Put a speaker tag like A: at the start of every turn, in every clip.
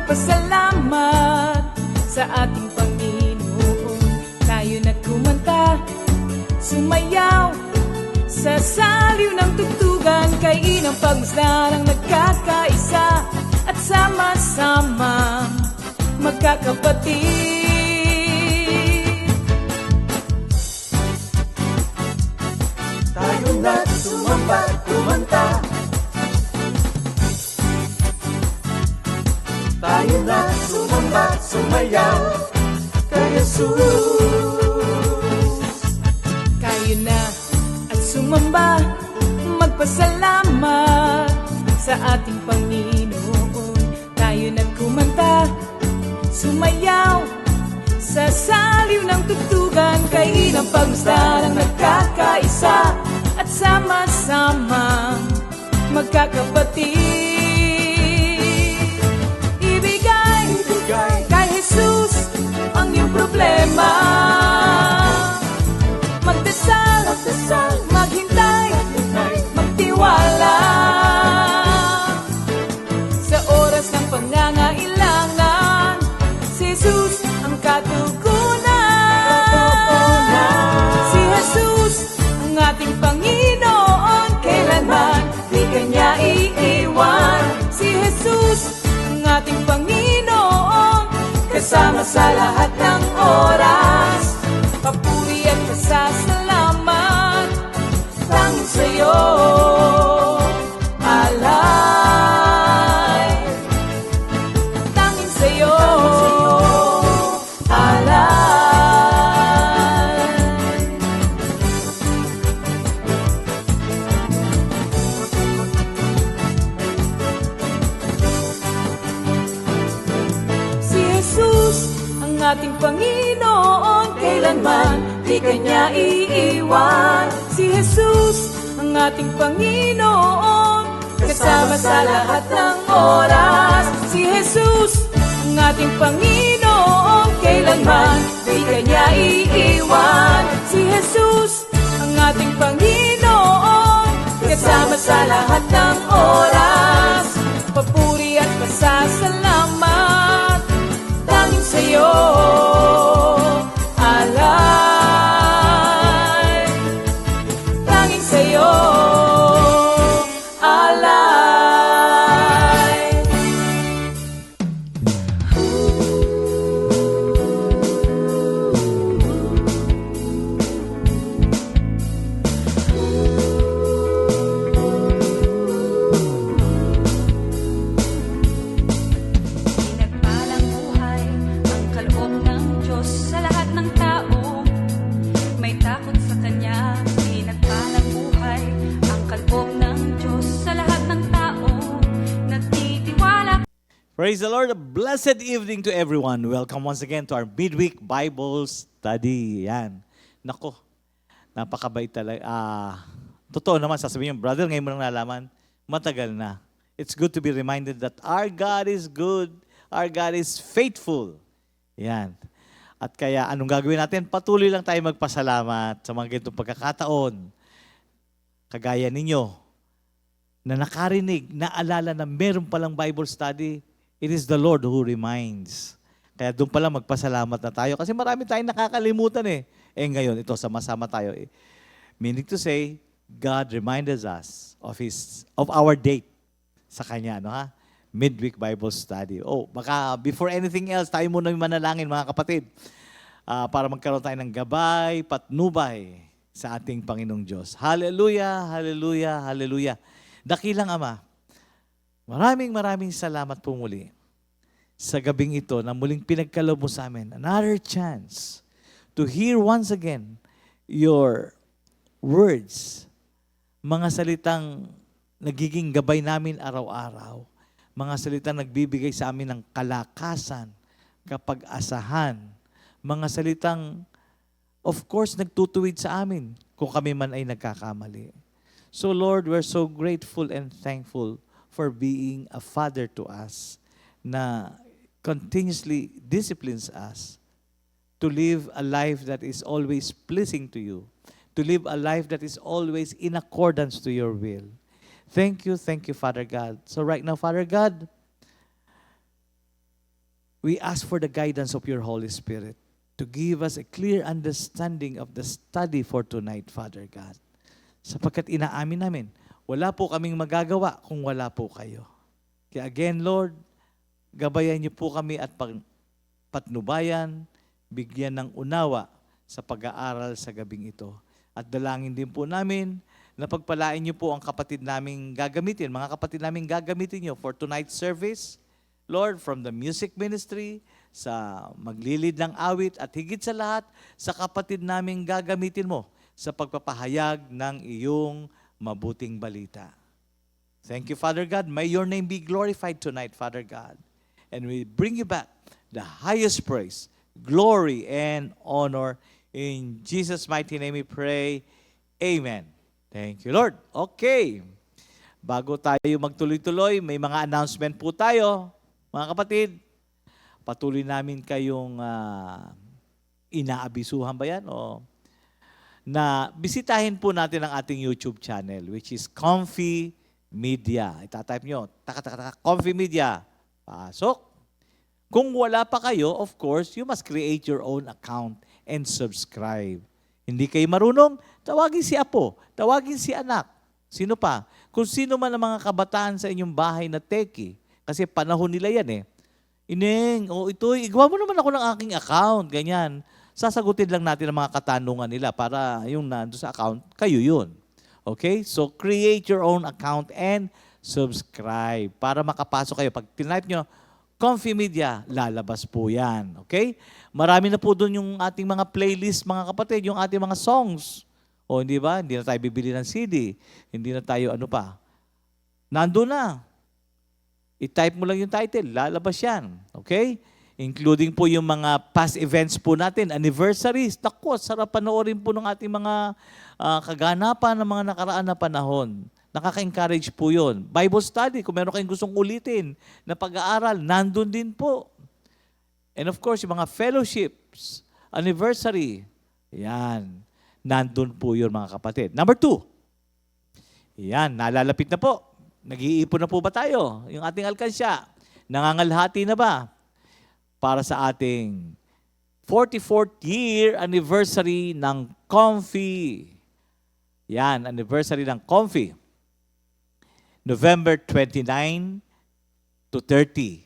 A: magpasalamat sa ating Panginoon. Tayo na kumanta, sumayaw sa saliw ng tugtugan, kay inang pagmasdan ang nagkakaisa at sama-sama magkakapatid.
B: Tayo na sumamba, kumanta. Tayo na sumamba, sumayaw kay Jesus.
A: Kayo na at sumamba, magpasalamat sa ating Panginoon. Tayo na kumanta, sumayaw sa saliw ng tugtugan, kay inang pagmasdan ang nagkakaisa at sama-sama magkakapatid. Ibigay kay Jesus ang iyong problema. Magdasal, maghintay, magtiwala. Sa oras ng pangangailangan, si Jesus ang katugunan. Si Jesus ang ating Panginoon, kailanman di Kanya iiwan. Si Jesus ang ating Panginoon, kasama sa lahat ng oras. Papuri at pasasalamat tanging sa'yo, alay. Tanging sa'yo, alay. Si Jesus ang ating Panginoon, kailanman di Kanya iiwan. Si Jesus ang ating Panginoon, kasama sa lahat ng oras. Si Jesus ang ating Panginoon, kailanman di Kanya iiwan. Si Jesus ang ating Panginoon, kasama sa lahat ng oras. Papuri at pasasalamat tanging sa'yo, alay. Tanging sa'yo, alay.
C: Pinagpalang buhay ang kaloob ng Diyos sa lahat ng tao. May takot sa Kanya. Pinagpalang buhay ang kaloob ng Diyos sa lahat ng tao. Nagtitiwala.
D: Praise the Lord. A blessed evening to everyone. Welcome once again to our midweek Bible study. Yan. Nako, napakabait talaga. Totoo naman, sasabihin yung brother, ngayon mo nang nalaman, matagal na. It's good to be reminded that our God is good. Our God is faithful. Yan. At kaya anong gagawin natin? Patuloy lang tayo magpasalamat sa mga ganitong pagkakataon. Kagaya ninyo, na nakarinig, naalala na meron palang Bible study, it is the Lord who reminds. Kaya doon pala magpasalamat na tayo. Kasi marami tayong nakakalimutan eh. Ngayon, ito, sama-sama tayo. Meaning to say, God reminded us of our date sa Kanya, no ha? Midweek Bible study. Baka before anything else, tayo muna yung manalangin, mga kapatid, para magkaroon tayo ng gabay, patnubay sa ating Panginoong Diyos. Hallelujah, hallelujah, hallelujah. Dakilang Ama, maraming salamat po muli sa gabing ito na muling pinagkaloob mo sa amin. Another chance to hear once again your words, mga salitang nagiging gabay namin araw-araw, mga salitang nagbibigay sa amin ng kalakasan, kapag-asahan, mga salitang, of course, nagtutuwid sa amin kung kami man ay nagkakamali. So Lord, we're so grateful and thankful for being a Father to us na continuously disciplines us to live a life that is always pleasing to you, to live a life that is always in accordance to your will. Thank you, Father God. So right now, Father God, We ask for the guidance of your Holy Spirit to give us a clear understanding of the study for tonight, Father God. Sapagkat inaamin namin, wala po kaming magagawa kung wala po kayo. Kaya again, Lord, gabayan niyo po kami at patnubayan, bigyan ng unawa sa pag-aaral sa gabing ito. At dalangin din po namin na pagpalain niyo po ang kapatid naming gagamitin, mga kapatid naming gagamitin niyo for tonight's service. Lord, from the music ministry, sa maglilid ng awit, at higit sa lahat, sa kapatid naming gagamitin mo sa pagpapahayag ng iyong mabuting balita. Thank you, Father God. May your name be glorified tonight, Father God. And we bring you back the highest praise, glory, and honor. In Jesus' mighty name we pray. Amen. Thank you, Lord. Okay. Bago tayo magtuloy-tuloy, may mga announcement po tayo. Mga kapatid, patuloy namin kayong inaabisuhan ba yan? O, na bisitahin po natin ang ating YouTube channel, which is Comfy Media. Itatype nyo, Comfy Media. Pasok. Kung wala pa kayo, of course, you must create your own account and subscribe. Hindi kayo marunong, tawagin si Apo, tawagin si anak. Sino pa? Kung sino man ang mga kabataan sa inyong bahay na teki, kasi panahon nila yan eh. Ineng, ito, igawa mo naman ako ng aking account, ganyan. Sasagutin lang natin ang mga katanungan nila para yung nandun sa account, kayo yun. Okay? So, create your own account and subscribe para makapasok kayo. Pag tinype nyo, Comfy Media, lalabas po yan. Okay? Marami na po doon yung ating mga playlist, mga kapatid, yung ating mga songs. O, hindi ba? Hindi na tayo bibili ng CD. Hindi na tayo ano pa. Nandun na. I-type mo lang yung title, lalabas yan. Okay? Including po yung mga past events po natin, anniversaries. Naku, sarap panoorin po ng ating mga kaganapan ng mga nakaraan na panahon. Nakaka-encourage po yun. Bible study, kung meron kayong gustong ulitin na pag-aaral, nandun din po. And of course, yung mga fellowships, anniversary, yan. Nandun po yun, mga kapatid. Number 2, yan, nalalapit na po. Nag-iipon na po ba tayo? Yung ating alkansya, nangangalhati na ba para sa ating 44th year anniversary ng Comfy? Yan, anniversary ng Comfy. November 29 to 30,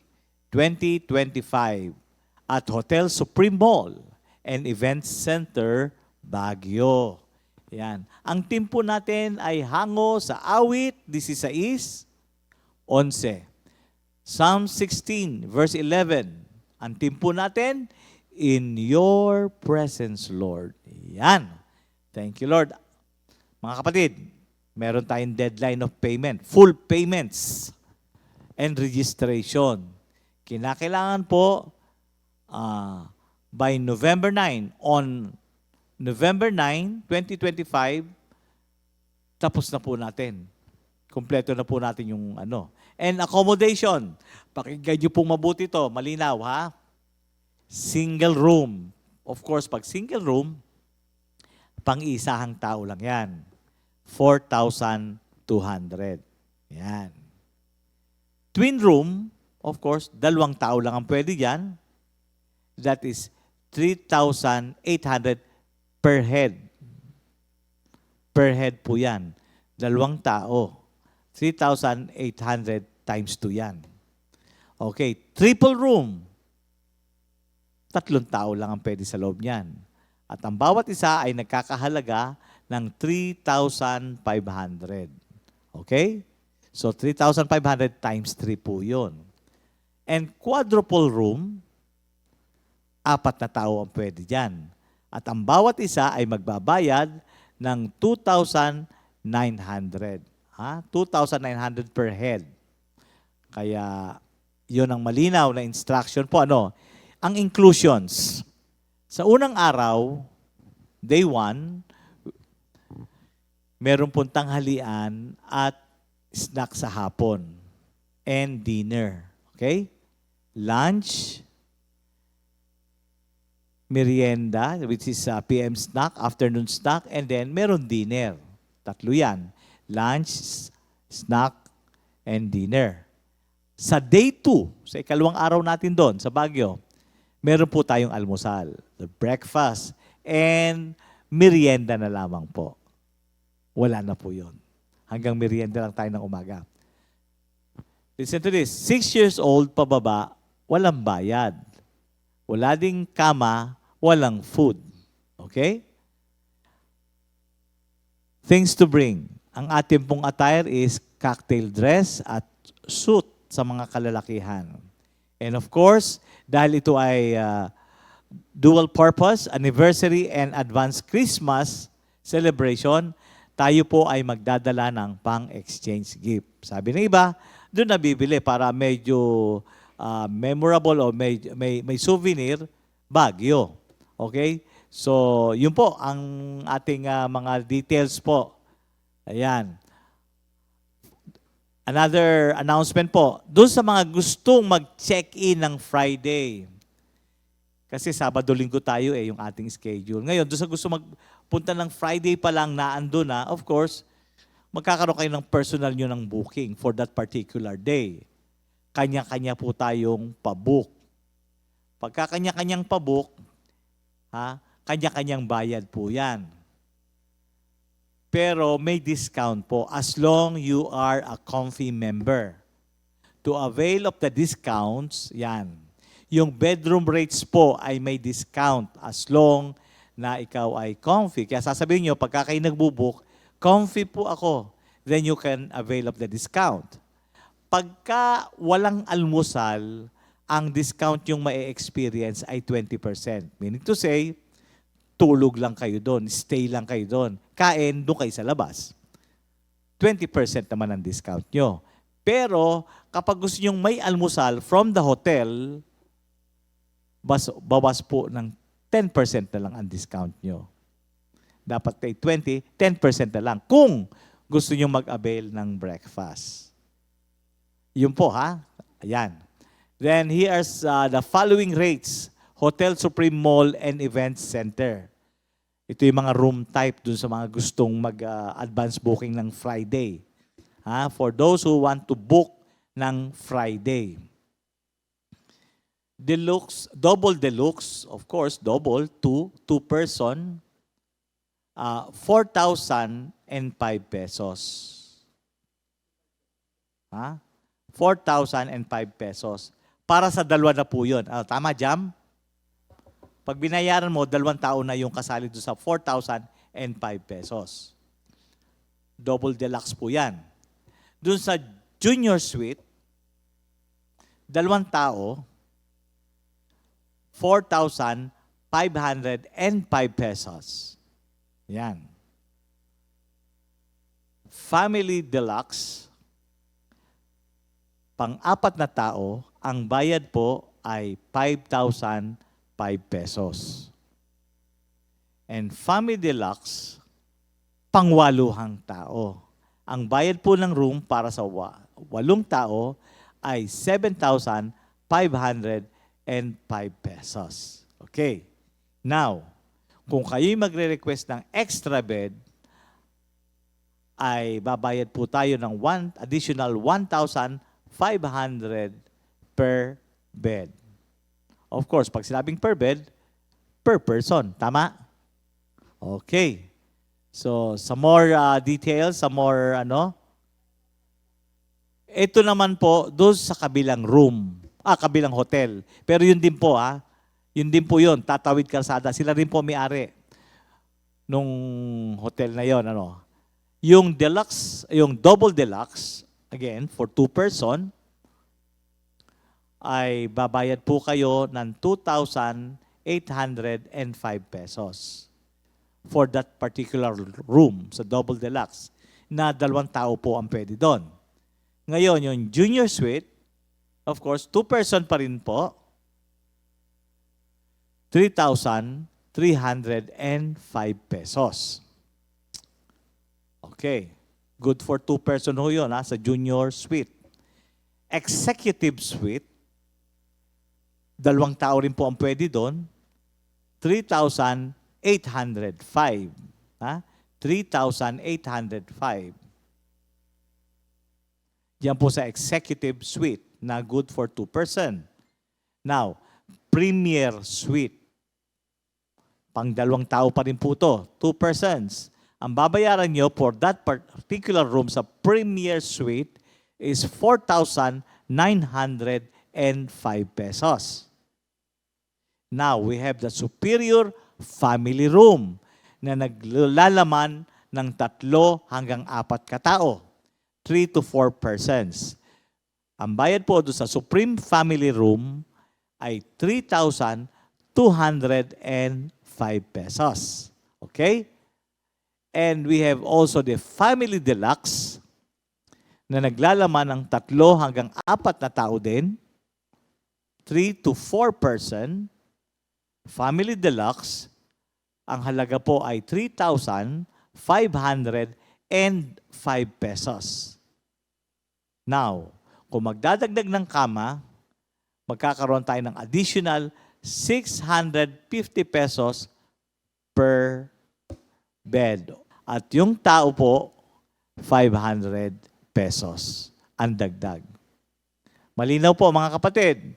D: 2025 at Hotel Supreme Mall and Events Center, Baguio. Yan. Ang team po natin ay hango sa awit 16, 11. Psalm 16, verse 11. Ang team po natin, in your presence, Lord. Yan. Thank you, Lord. Mga kapatid, meron tayong deadline of payment, full payments and registration. Kinakailangan po by November 9, on November 9, 2025, tapos na po natin. Kompleto na po natin yung ano. And accommodation. Pakinggan niyo pong mabuti to. Malinaw, ha? Single room. Of course, pag single room, pang-isahang tao lang yan. 4,200. Yan. Twin room, of course, 2 tao lang ang pwede yan. That is 3,800 per head. Per head po yan. 2 tao. 3,800 times 2 yan. Okay. Triple room. 3 tao lang ang pwede sa loob niyan. At ang bawat isa ay nagkakahalaga ng 3,500. Okay? So, 3,500 times 3 po yun. And quadruple room, 4 na tao ang pwede dyan. At ang bawat isa ay magbabayad ng 2,900. 2,900 per head. Kaya, yun ang malinaw na instruction po. Ano? Ang inclusions. Sa unang araw, day 1, meron pong tanghalian at snack sa hapon and dinner. Okay? Lunch, merienda, which is PM snack, afternoon snack, and then meron dinner. 3 yan. Lunch, snack, and dinner. Sa day 2, sa ikalawang araw natin doon, sa Baguio, meron po tayong almusal, the breakfast, and merienda na lamang po. Wala na po yun. Hanggang merienda lang tayo ng umaga. Listen to this, 6 years old pababa, walang bayad. Wala ding kama, walang food. Okay? Things to bring. Ang ating pong attire is cocktail dress at suit sa mga kalalakihan. And of course, dahil ito ay dual purpose, anniversary and advanced Christmas celebration, tayo po ay magdadala ng pang-exchange gift. Sabi ng iba, doon na bibili para medyo memorable o may souvenir, Baguio. Okay? So, yun po ang ating mga details po. Ayan. Another announcement po, doon sa mga gustong mag-check-in ng Friday. Kasi Sabado-Linggo tayo yung ating schedule. Ngayon, doon sa gusto magpunta ng Friday pa lang na ando na, of course, magkakaroon kayo ng personal nyo ng booking for that particular day. Kanya-kanya po tayong pabook. Pagka kanya-kanyang pabook, kanya-kanyang bayad po yan. Pero may discount po as long you are a Comfy member. To avail of the discounts, yan. Yung bedroom rates po ay may discount as long na ikaw ay Comfy. Kaya sasabihin nyo, pagka kayo nagbubook, Comfy po ako, then you can avail of the discount. Pagka walang almusal, ang discount yung ma-experience ay 20%. Meaning to say, tulog lang kayo doon, stay lang kayo doon, kain, doon kayo sa labas. 20% naman ang discount nyo. Pero kapag gusto nyong may almusal from the hotel, bawas po ng 10% na lang ang discount nyo. Dapat kay 20, 10% na lang kung gusto nyo mag-avail ng breakfast. Yun po ha. Ayan. Then here's the following rates. Hotel Supreme Mall and Event Center. Ito yung mga room type dun sa mga gustong mag-advance booking ng Friday. For those who want to book ng Friday. Deluxe, double deluxe, of course, double, two person, 4,005 pesos. 4,005 pesos. Para sa dalawa na po yun. Tama, Jam? Pag binayaran mo, 2 tao na yung kasali doon sa 4,005 pesos. Double deluxe po yan. Doon sa junior suite, 2 tao, 4,505 pesos. Yan. Family deluxe, pang-4 na tao, ang bayad po ay 5,005 pesos. And family deluxe, pang-8 tao. Ang bayad po ng room para sa 8 tao ay 7,505 pesos. Okay. Now, kung kayo'y magre-request ng extra bed, ay babayad po tayo ng additional 1,500 per bed. Of course, pag sinabing per bed, per person. Tama? Okay. So, some more details, some more ito naman po, doon sa kabilang room, kabilang hotel. Pero yun din po, yun din po yun, Tatawid Kalsada. Sila rin po may-ari nung hotel na yun. Yung deluxe, yung double deluxe, again, for 2 person, ay babayad po kayo ng 2,805 pesos for that particular room sa double deluxe na 2 tao po ang pwede doon. Ngayon, yung junior suite, of course, 2 person pa rin po, 3,305 pesos. Okay. Good for 2 person ho yun sa junior suite. Executive suite, 2 tao rin po ang pwede doon, 3,805. 3,805. Yan po sa executive suite. na good for 2 person. Now, Premier Suite. Pang 2 tao pa rin po to, 2 persons. Ang babayaran nyo for that particular room sa Premier Suite is 4,905 pesos. Now, we have the Superior Family Room na naglalaman ng 3 hanggang 4 katao, 3 to 4 persons. Ang bayad po doon sa Supreme Family Room ay 3,205 pesos. Okay? And we have also the Family Deluxe na naglalaman ng 3 hanggang 4 na tao din, 3 to 4 person. Family Deluxe, ang halaga po ay 3,505 pesos. Now, kung magdadagdag ng kama, magkakaroon tayo ng additional 650 pesos per bed. At yung tao po, 500 pesos ang dagdag. Malinaw po mga kapatid.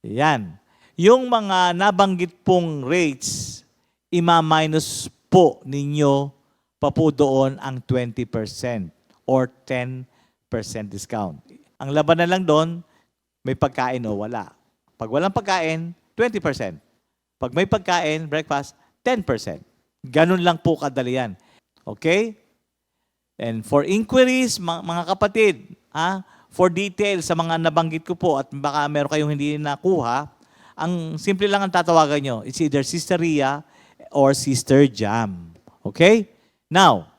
D: Yan. Yung mga nabanggit pong rates, ima-minus po ninyo pa po doon ang 20% or 10% discount. Ang laban na lang doon, may pagkain o wala. Pag walang pagkain, 20%. Pag may pagkain, breakfast, 10%. Ganun lang po kadali yan. Okay? And for inquiries, mga kapatid, for details sa mga nabanggit ko po at baka meron kayong hindi nakuha, ang simple lang ang tatawagan nyo. It's either Sister Ria or Sister Jam. Okay? Now,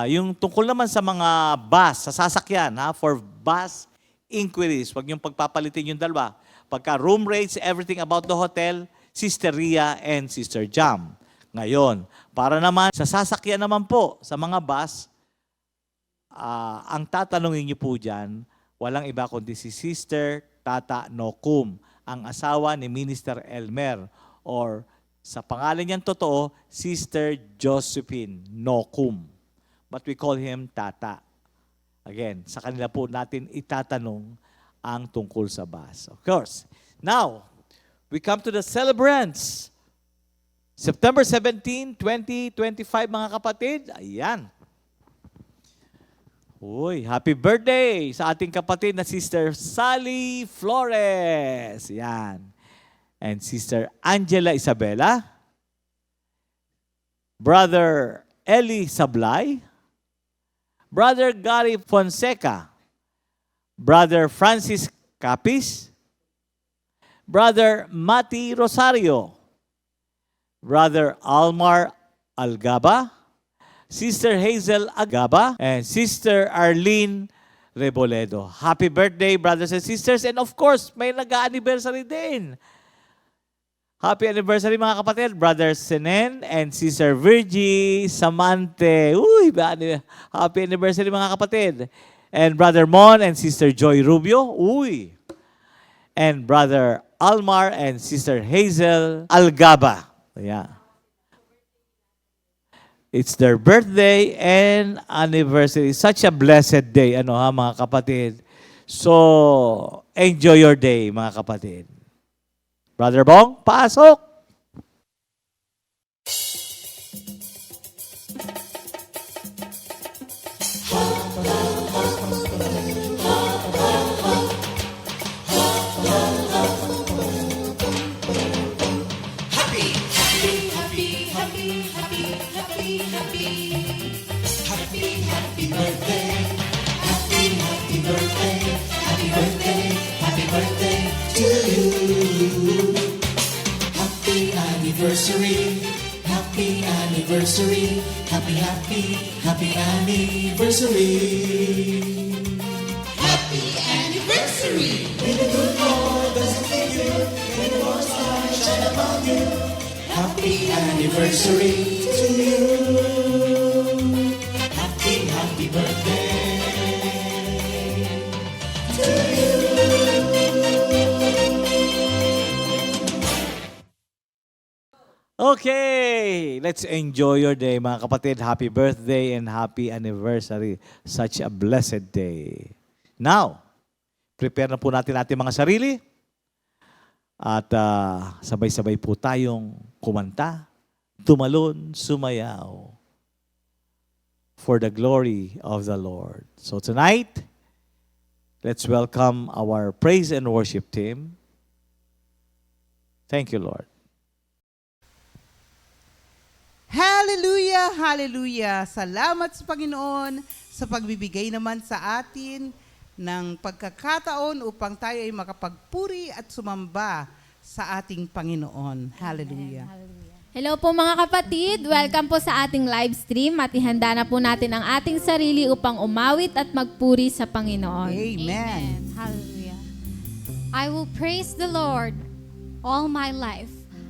D: yung tungkol naman sa mga bus, sa sasakyan, for bus inquiries, huwag niyong pagpapalitin yung dalawa. Pagka room rates, everything about the hotel, Sister Ria and Sister Jam. Ngayon, para naman sa sasakyan naman po, sa mga bus, ang tatanungin niyo po dyan, walang iba kundi si Sister Tata Nokum, ang asawa ni Minister Elmer, or sa pangalan niyang totoo, Sister Josephine Nokum. But we call him Tata. Again, sa kanila po natin itatanong ang tungkol sa bus. Of course. Now, we come to the celebrants. September 17, 2025, mga kapatid. Ayan. Uy, happy birthday sa ating kapatid na Sister Sally Flores. Yan. And Sister Angela Isabela. Brother Eli Sablay. Brother Gary Fonseca. Brother Francis Capis. Brother Mati Rosario. Brother Almar Algaba. Sister Hazel Agaba, and Sister Arlene Reboledo. Happy birthday, brothers and sisters. And of course, may nag-anniversary din. Happy anniversary, mga kapatid. Brother Senen and Sister Virgie Samante. Uy, happy anniversary, mga kapatid. And Brother Mon and Sister Joy Rubio. Uy. And Brother Almar and Sister Hazel Algaba. Yeah. It's their birthday and anniversary. Such a blessed day, mga kapatid. So, enjoy your day, mga kapatid. Brother Bong, pasok!
B: Anniversary, happy anniversary, happy anniversary. Happy anniversary. May the good Lord bless you, may the Lord's light shine upon you. Happy anniversary to you. Happy birthday to you.
D: Okay, let's enjoy your day, mga kapatid. Happy birthday and happy anniversary. Such a blessed day. Now, prepare na po natin ating mga sarili at sabay-sabay po tayong kumanta, tumalon, sumayaw for the glory of the Lord. So tonight, let's welcome our praise and worship team. Thank you, Lord.
E: Hallelujah, hallelujah. Salamat sa Panginoon sa pagbibigay naman sa atin ng pagkakataon upang tayo ay makapagpuri at sumamba sa ating Panginoon. Hallelujah.
F: Hello po mga kapatid, welcome po sa ating live stream at ihanda na po natin ang ating sarili upang umawit at magpuri sa Panginoon.
E: Amen.
G: Hallelujah. I will praise the Lord all my life.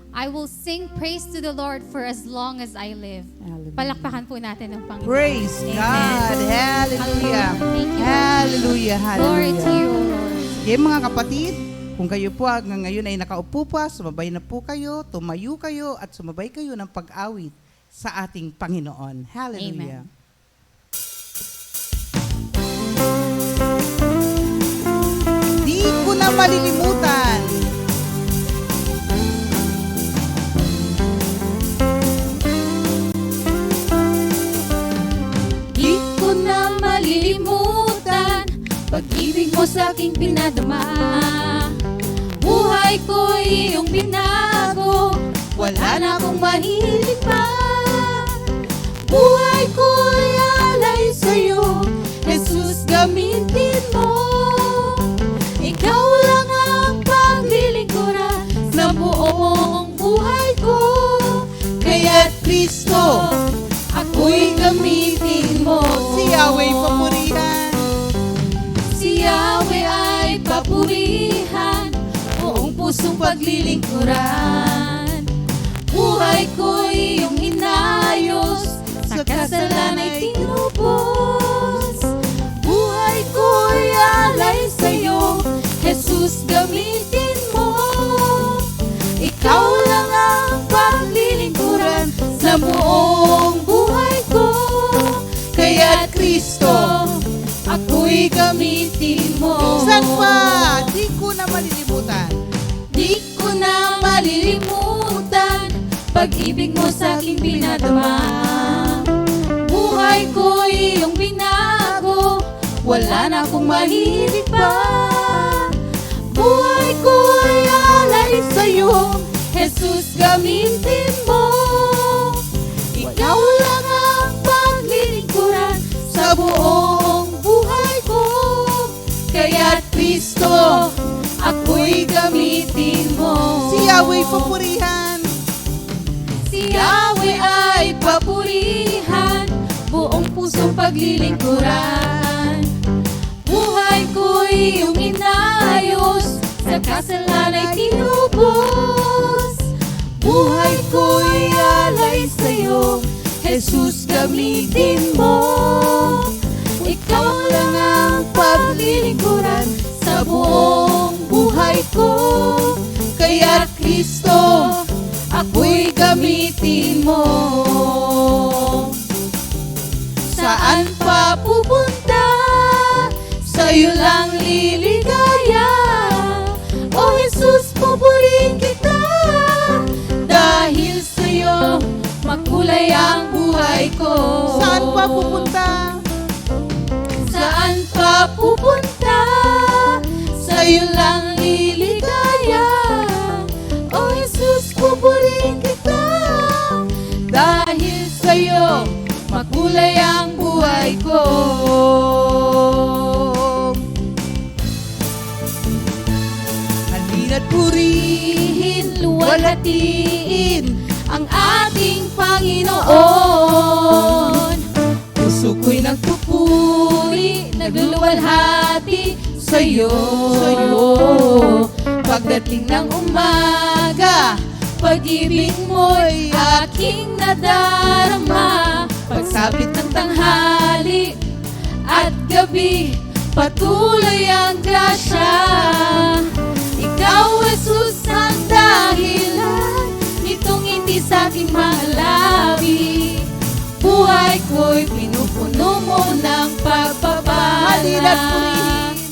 G: I will sing praise to the Lord for as long as I live.
E: Hallelujah.
G: Palakpakan po natin ang Panginoon.
E: Praise God. Hallelujah.
G: Thank you.
E: Hallelujah,
G: Glory
E: hallelujah.
G: to you, O Lord.
E: Okay, mga kapatid, kung kayo po ngayon ay nakaupo pa, sumabay na po kayo, tumayo kayo, at sumabay kayo ng pag-awit sa ating Panginoon. Hallelujah. Di ko na malilimutan.
C: Di ko na malilimutan pag-ibig mo sa aking pinadama. Buhay ko iyong binago, wala na akong mahilig pa. Buhay ko'y alay sa'yo, Jesus, gamitin mo. Ikaw lang ang paglilingkuran sa buong buhay ko. Kaya't Kristo, ako'y gamitin mo.
E: Si Yahweh papurihan.
C: Si Yahweh ay papurihan, buong pusong paglilingkuran. Buhay ko'y iyong inayos, sa kasalanay tinubos. Buhay ko'y alay sa'yo, Jesus, gamitin mo. Ikaw lang ang paglilingkuran sa buong buhay ko. Kaya't Kristo, ako'y gamitin mo.
E: Saan pa? Di ko na malilimutan.
C: Di ko na malilimutan pag-ibig mo sa aking pinadama. Buhay ko iyong binago, wala na akong mahilig pa. Buhay ko'y alay sa'yo, Jesus, gamitin mo. Ikaw lang ang paglilingkuran sa buong buhay ko. Kaya't Kristo, ako'y gamitin mo.
E: Si Yahweh papurihan.
C: Si Yahweh ay papurihan, buong pusong paglilingkuran. Buhay ko'y iyong inayos, sa kasalanay tinubos. Buhay ko'y alay sa'yo, Jesus, gamitin mo. Ikaw lang ang paglilingkuran sa buong buhay ko. Kaya't Kristo, ako'y gamitin mo. Saan pa pupunta, sa'yo lang liligaya. O Jesus, pupurihin kita, dahil sa'yo makulay ang buhay ko.
E: Saan pa pupunta?
C: Saan pa pupunta, sa'yo lang liligaya. O Jesus, pupurihin kita, dahil sa'yo makulay ang buhay ko.
E: Halina't purihin,
C: Luwalhatiin ang ating Panginoon. Puso ko'y nagpupuri, nagluluwalhati sa'yo. Pagdating ng umaga, pag-ibig mo'y aking nadarama. Pagsapit ng tanghali at gabi, patuloy ang grasya. Ikaw, Jesus, ang dahilan nitong ngiti sa aking mga labi. Buhay ko'y pinupuno mo ng
E: halina't
C: pagpapala.
E: purihin.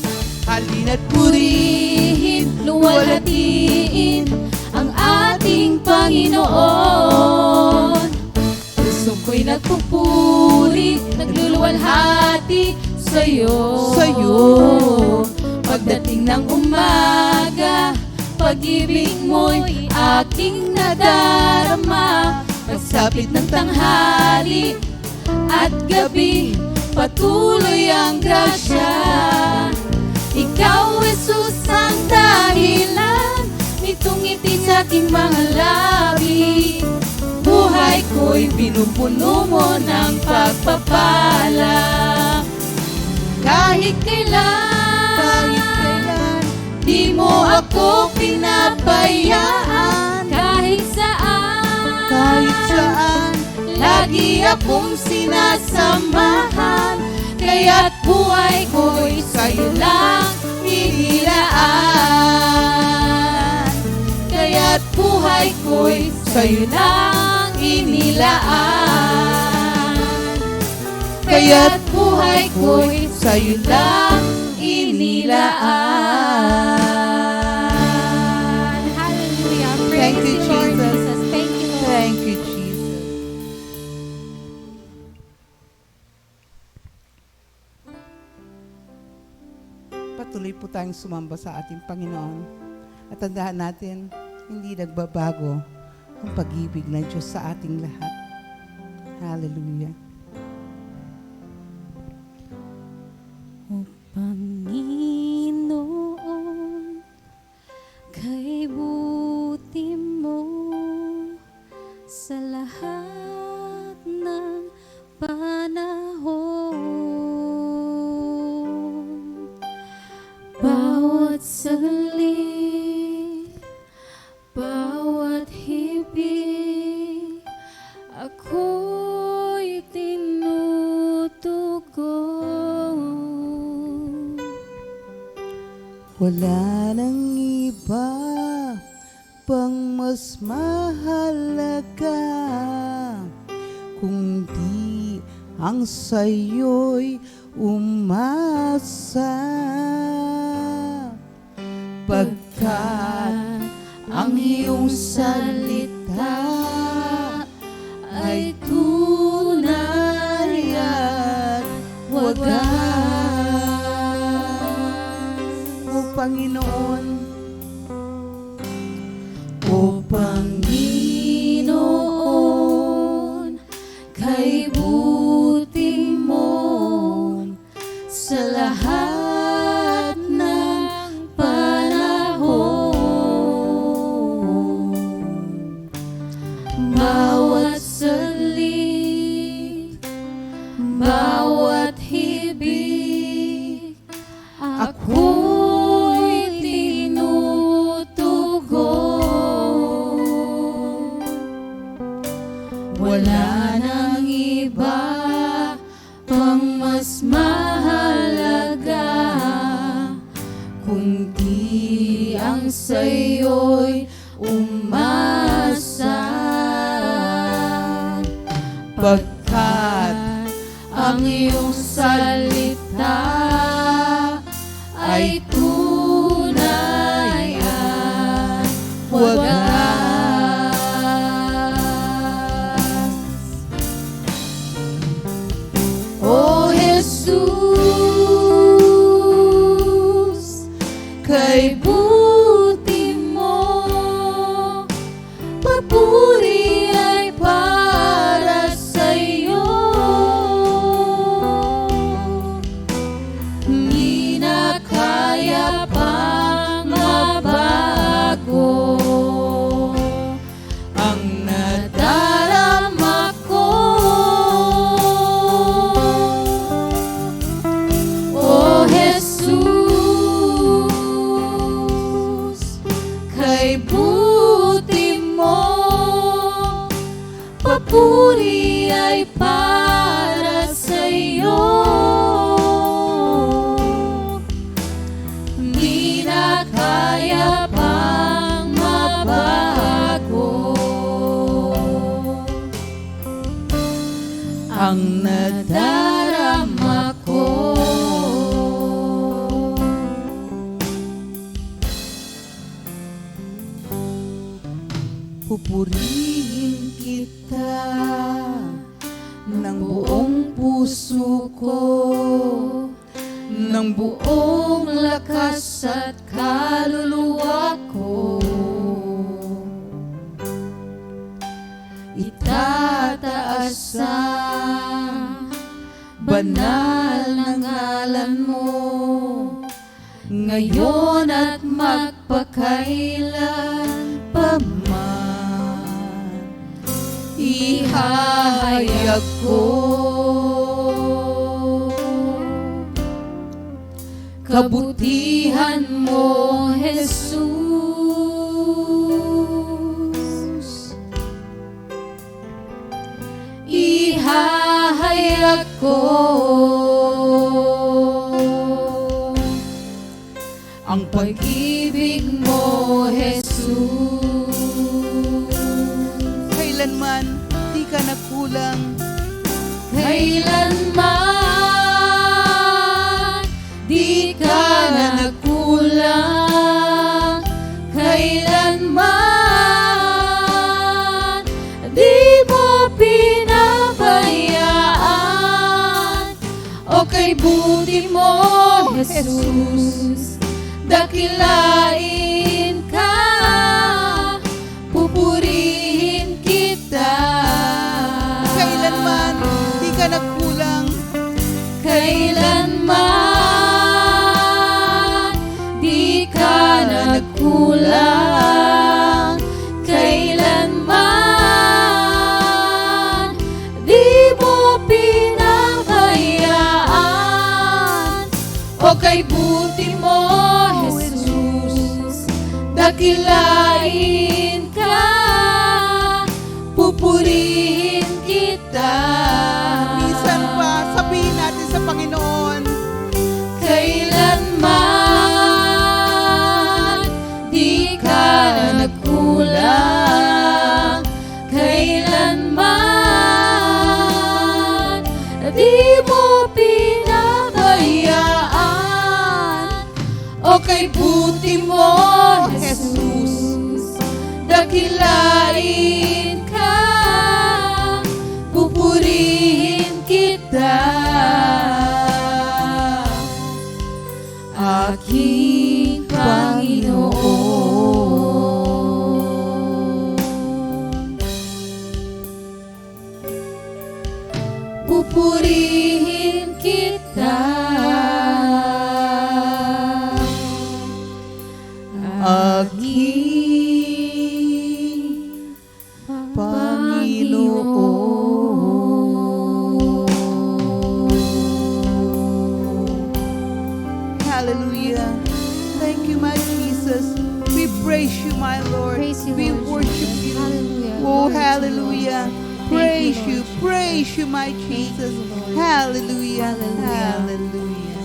A: Sambahin at purihin, luwalhatiin ang ating Panginoon. Puso ko'y nagpupuri, nagluluwalhati sa'yo. Pagdating ng umaga, pag-ibig mo'y aking nadarama. Pagsapit ng tanghali at gabi, patuloy ang grasya. Ikaw, Jesus, ang dahilan nitong ngiti sa aking mga labi. Buhay ko'y pinupuno mo ng pagpapala. Kahit kailan, di mo ako pinabayaan. Kahit saan, lagi akong sinasamahan. Kaya't buhay ko'y sa'yo lang inilaan. Kaya't buhay ko'y sa'yo lang inilaan. Kaya't buhay ko'y sa'yo lang inilaan.
G: Hallelujah.
E: Thank
G: Praise
E: you,
G: you, Lord
E: Jesus.
G: Jesus. Thank you, Lord.
E: Thank you, Jesus. Patuloy po tayong sumamba sa ating Panginoon. At tandaan natin, hindi nagbabago ang pag-ibig ng Diyos sa ating lahat. Hallelujah.
A: O Panginoon, kay buti mo sa lahat ng panahon. Bawat saglit, bawat hibig, ako'y tinutugon.
E: Wala nang iba pang mas mahalaga kundi ang sa'yo'y umasa. Pagkat ang iyong salita
A: ay tunay at wagas.
E: O Panginoon,
A: O Panginoon, kay buti mo sa lahat ng panahon. Bawat saglit, bawat hibig, ako'y tinutugon. Wala nang iba pang mas mahalaga kundi ang sa'yo'y umasa.
E: pagkat
A: Ang iyong salita ay tunay at wagas. O Jesus, kay buti mo, papuri ay para sa'yo. Hindi na kaya pang mabago ang nadarama ko. O Jesus, kay buti mo, papuri ay para sa'yo. Hindi na kaya pang mabago ang nadarama ko.
E: pupurihin kita ng buong puso ko, ng buong lakas at kaluluwa ko. Itataas ang banal na ngalan mo, ngayon at magpakailan pa man. Ihahayag ko kabutihan mo, Jesus. Ihahayag ko ang pag-ibig mo, Jesus. Kailanman di ka nagkulang, kailanman di ka nagkulang, kailanman di mo pinabayaan. O kay buti mo, Jesus, dakilain ka, pupurihin kita. Kailanman di ka nagkulang, kailanman di ka nagkulang, kailanman di mo pinabayaan. O kay buti mo, Jesus, dakilain ka, pupurihin kita. Minsan pa, sabihin natin sa Panginoon, kailanman di ka nagkulang, kailanman di mo pinabayaan. O kay buti mo, Jesus, dakilain ka, pupurihin kita. Aking Panginoon, pupurihin kita. Aking Panginoon. Hallelujah. Thank you, my Jesus. We praise you, my Lord.
G: Praise you,
E: We
G: Lord
E: worship
G: Jesus.
E: you.
G: Hallelujah.
E: Oh,
G: Glory to you,
E: hallelujah.
G: Lord.
E: Praise
G: Thank
E: you,
G: you,
E: praise you, my Jesus.
G: you, Lord.
E: Hallelujah.
G: Hallelujah.
E: Hallelujah.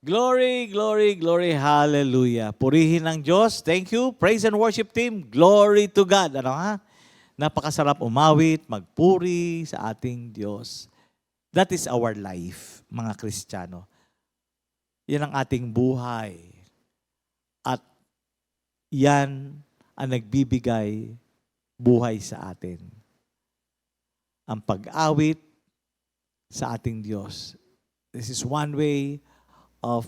D: Glory, glory, glory, hallelujah. Purihin ng Diyos. Thank you. Praise and worship team. Glory to God. Ano ha? Napakasarap umawit, magpuri sa ating Diyos. That is our life, mga Kristiyano. Yan ang ating buhay. At yan ang nagbibigay buhay sa atin. Ang pag-awit sa ating Diyos. This is one way of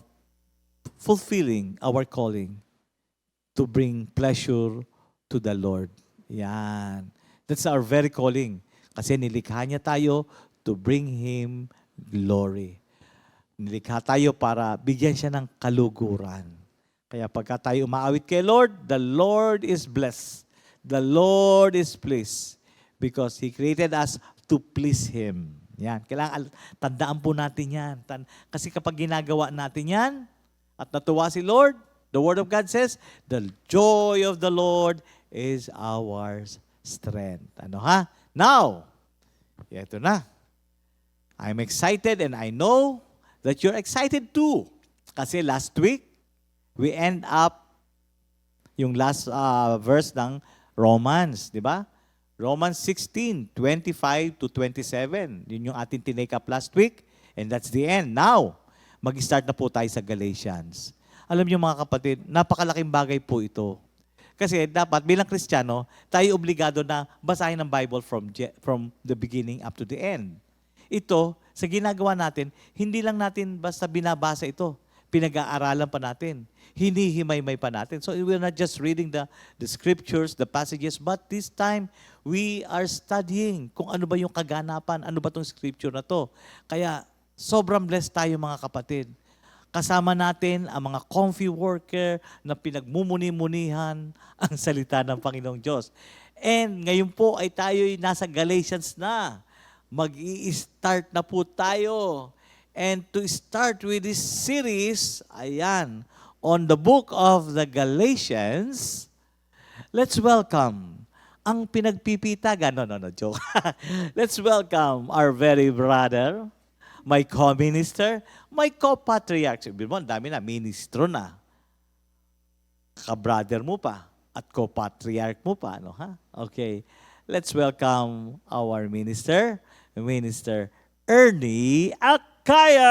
D: fulfilling our calling to bring pleasure to the Lord. Yan. That's our very calling. Kasi nilikha niya tayo to bring Him glory. Nilikha tayo para bigyan siya ng kaluguran. Kaya pagka tayo umaawit kay Lord, the Lord is blessed. The Lord is pleased because He created us to please Him. Yan. Kailangan tandaan po natin yan. Kasi kapag ginagawa natin yan at natuwa si Lord, the Word of God says, the joy of the Lord is our strength. Ano ha? Now, ito na. I'm excited and I know that you're excited too. Kasi last week, we end up yung last verse ng Romans, di ba? Romans 16:25 to 27. Yun yung ating tinake up last week. And that's the end. Now, mag-start na po tayo sa Galatians. Alam niyo mga kapatid, napakalaking bagay po ito. Kasi dapat bilang Kristiyano, tayo obligado na basahin ang Bible from the beginning up to the end. Ito, sa ginagawa natin, hindi lang natin basta binabasa ito. Pinag-aaralan pa natin. Hinihimay-may pa natin. So we're not just reading the scriptures, the passages, but this time, we are studying kung ano ba yung kaganapan, ano ba tong scripture na to. Kaya, sobrang blessed tayo mga kapatid. Kasama natin ang mga comfy worker na pinagmumuni-munihan ang salita ng Panginoong Diyos. And ngayon po ay tayo'y nasa Galatians na. Mag-i-start na po tayo. And to start with this series, ayan, on the book of the Galatians, let's welcome ang pinagpipitagan. No, joke. Let's welcome our very brother, my co-minister, my co-patriarch. Sabi mo, ang dami na, ministro na. Ka-brother mo pa at co-patriarch mo pa. No, ha? Okay. Let's welcome our minister, Minister Ernie Akayan.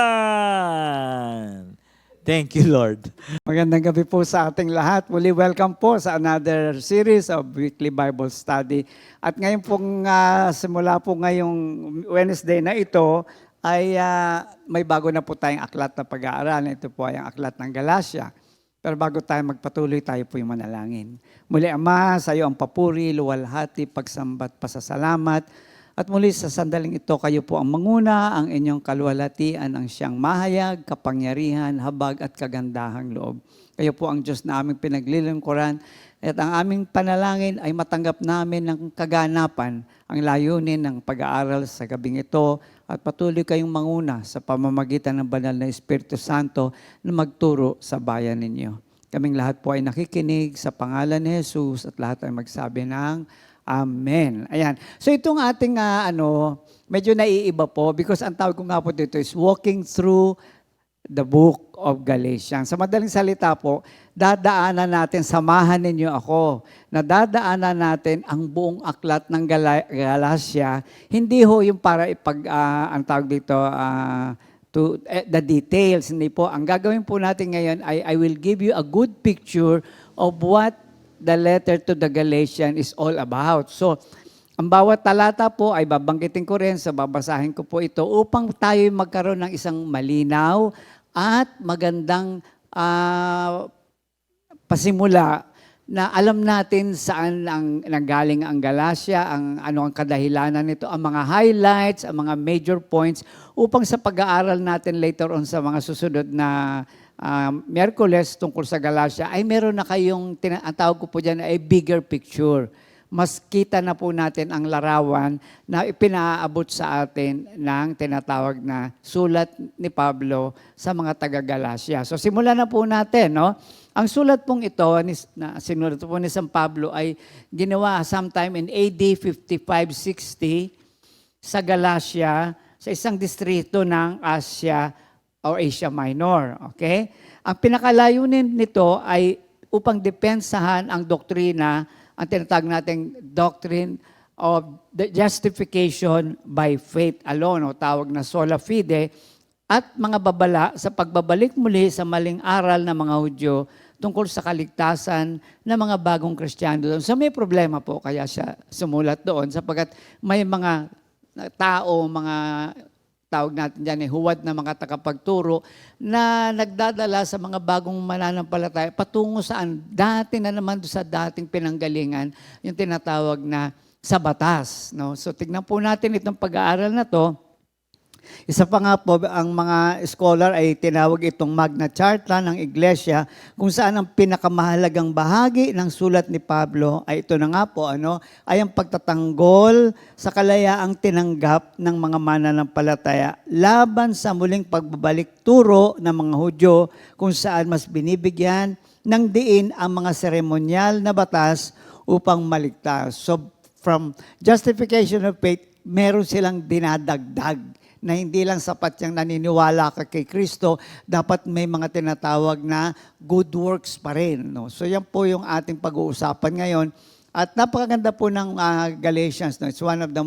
D: Thank you, Lord.
H: Magandang gabi po sa ating lahat. Muli welcome po sa another series of weekly Bible study. At ngayon pong simula po ngayong Wednesday na ito, ay may bago na po tayong aklat na pag-aaralan. Ito po ay ang aklat ng Galatia. Pero bago tayo magpatuloy, tayo po yung manalangin. Muli, Ama, sa iyo ang papuri, luwalhati, pagsambat, pasasalamat. At muli sa sandaling ito, kayo po ang manguna, ang inyong kaluwalhatian, ang siyang mahayag, kapangyarihan, habag at kagandahang loob. Kayo po ang Diyos na aming pinaglilingkuran at ang aming panalangin ay matanggap namin ng kaganapan ang layunin ng pag-aaral sa gabing ito at patuloy kayong manguna sa pamamagitan ng banal na Espiritu Santo na magturo sa bayan ninyo. Kaming lahat po ay nakikinig sa pangalan ni Jesus at lahat ay magsabi ng Amen. Ayan. So itong ating medyo naiiba po because ang tawag ko nga po dito is walking through the book of Galatians. Sa madaling salita po, dadaanan natin, samahan ninyo ako, na dadaanan natin ang buong aklat ng Galatia. Hindi ho yung para ang tawag dito, the details. Hindi po. Ang gagawin po natin ngayon ay I will give you a good picture of what the letter to the Galatians is all about. So, ang bawat talata po ay babanggitin ko rin, babasahin ko po ito upang tayo magkaroon ng isang malinaw at magandang pasimula na alam natin saan ang nanggaling ang Galatia, ano ang kadahilanan nito, ang mga highlights, ang mga major points upang sa pag-aaral natin later on sa mga susunod na Miyerkules tungkol sa Galatia ay meron na kayong, ang tawag ko po dyan ay bigger picture. Mas kita na po natin ang larawan na ipinaabot sa atin ng tinatawag na sulat ni Pablo sa mga taga-Galatia. So simulan na po natin, no? Ang sulat pong ito, na sinulat po ni San Pablo ay ginawa sometime in AD 55-60 sa Galatia, sa isang distrito ng Asia or Asia Minor. Okay? Ang pinakalayunin nito ay upang depensahan ang doktrina, ang tinatawag nating doctrine of the justification by faith alone, o tawag na sola fide, at mga babala sa pagbabalik muli sa maling aral ng mga Hudyo tungkol sa kaligtasan ng mga bagong Kristiyano doon. So may problema po kaya siya sumulat doon sapagkat may mga tao, mga tawag natin dyan, huwad na mga tagapagturo na nagdadala sa mga bagong mananampalataya patungo saan? Dati na naman sa dating pinanggalingan, yung tinatawag na sa batas. No? So tignan po natin itong pag-aaral na to. Isa pa nga po, ang mga scholar ay tinawag itong Magna Charta ng Iglesia, kung saan ang pinakamahalagang bahagi ng sulat ni Pablo ay ito na nga po, ay ang pagtatanggol sa kalayaang tinanggap ng mga mananampalataya laban sa muling pagbabalik turo ng mga Hudyo, kung saan mas binibigyan ng diin ang mga seremonyal na batas upang maligtas. So from justification of faith, meron silang dinadagdag na hindi lang sapat yung naniniwala ka kay Kristo, dapat may mga tinatawag na good works pa rin. No? So yan po yung ating pag-uusapan ngayon. At napakaganda po ng Galatians. No? It's one of the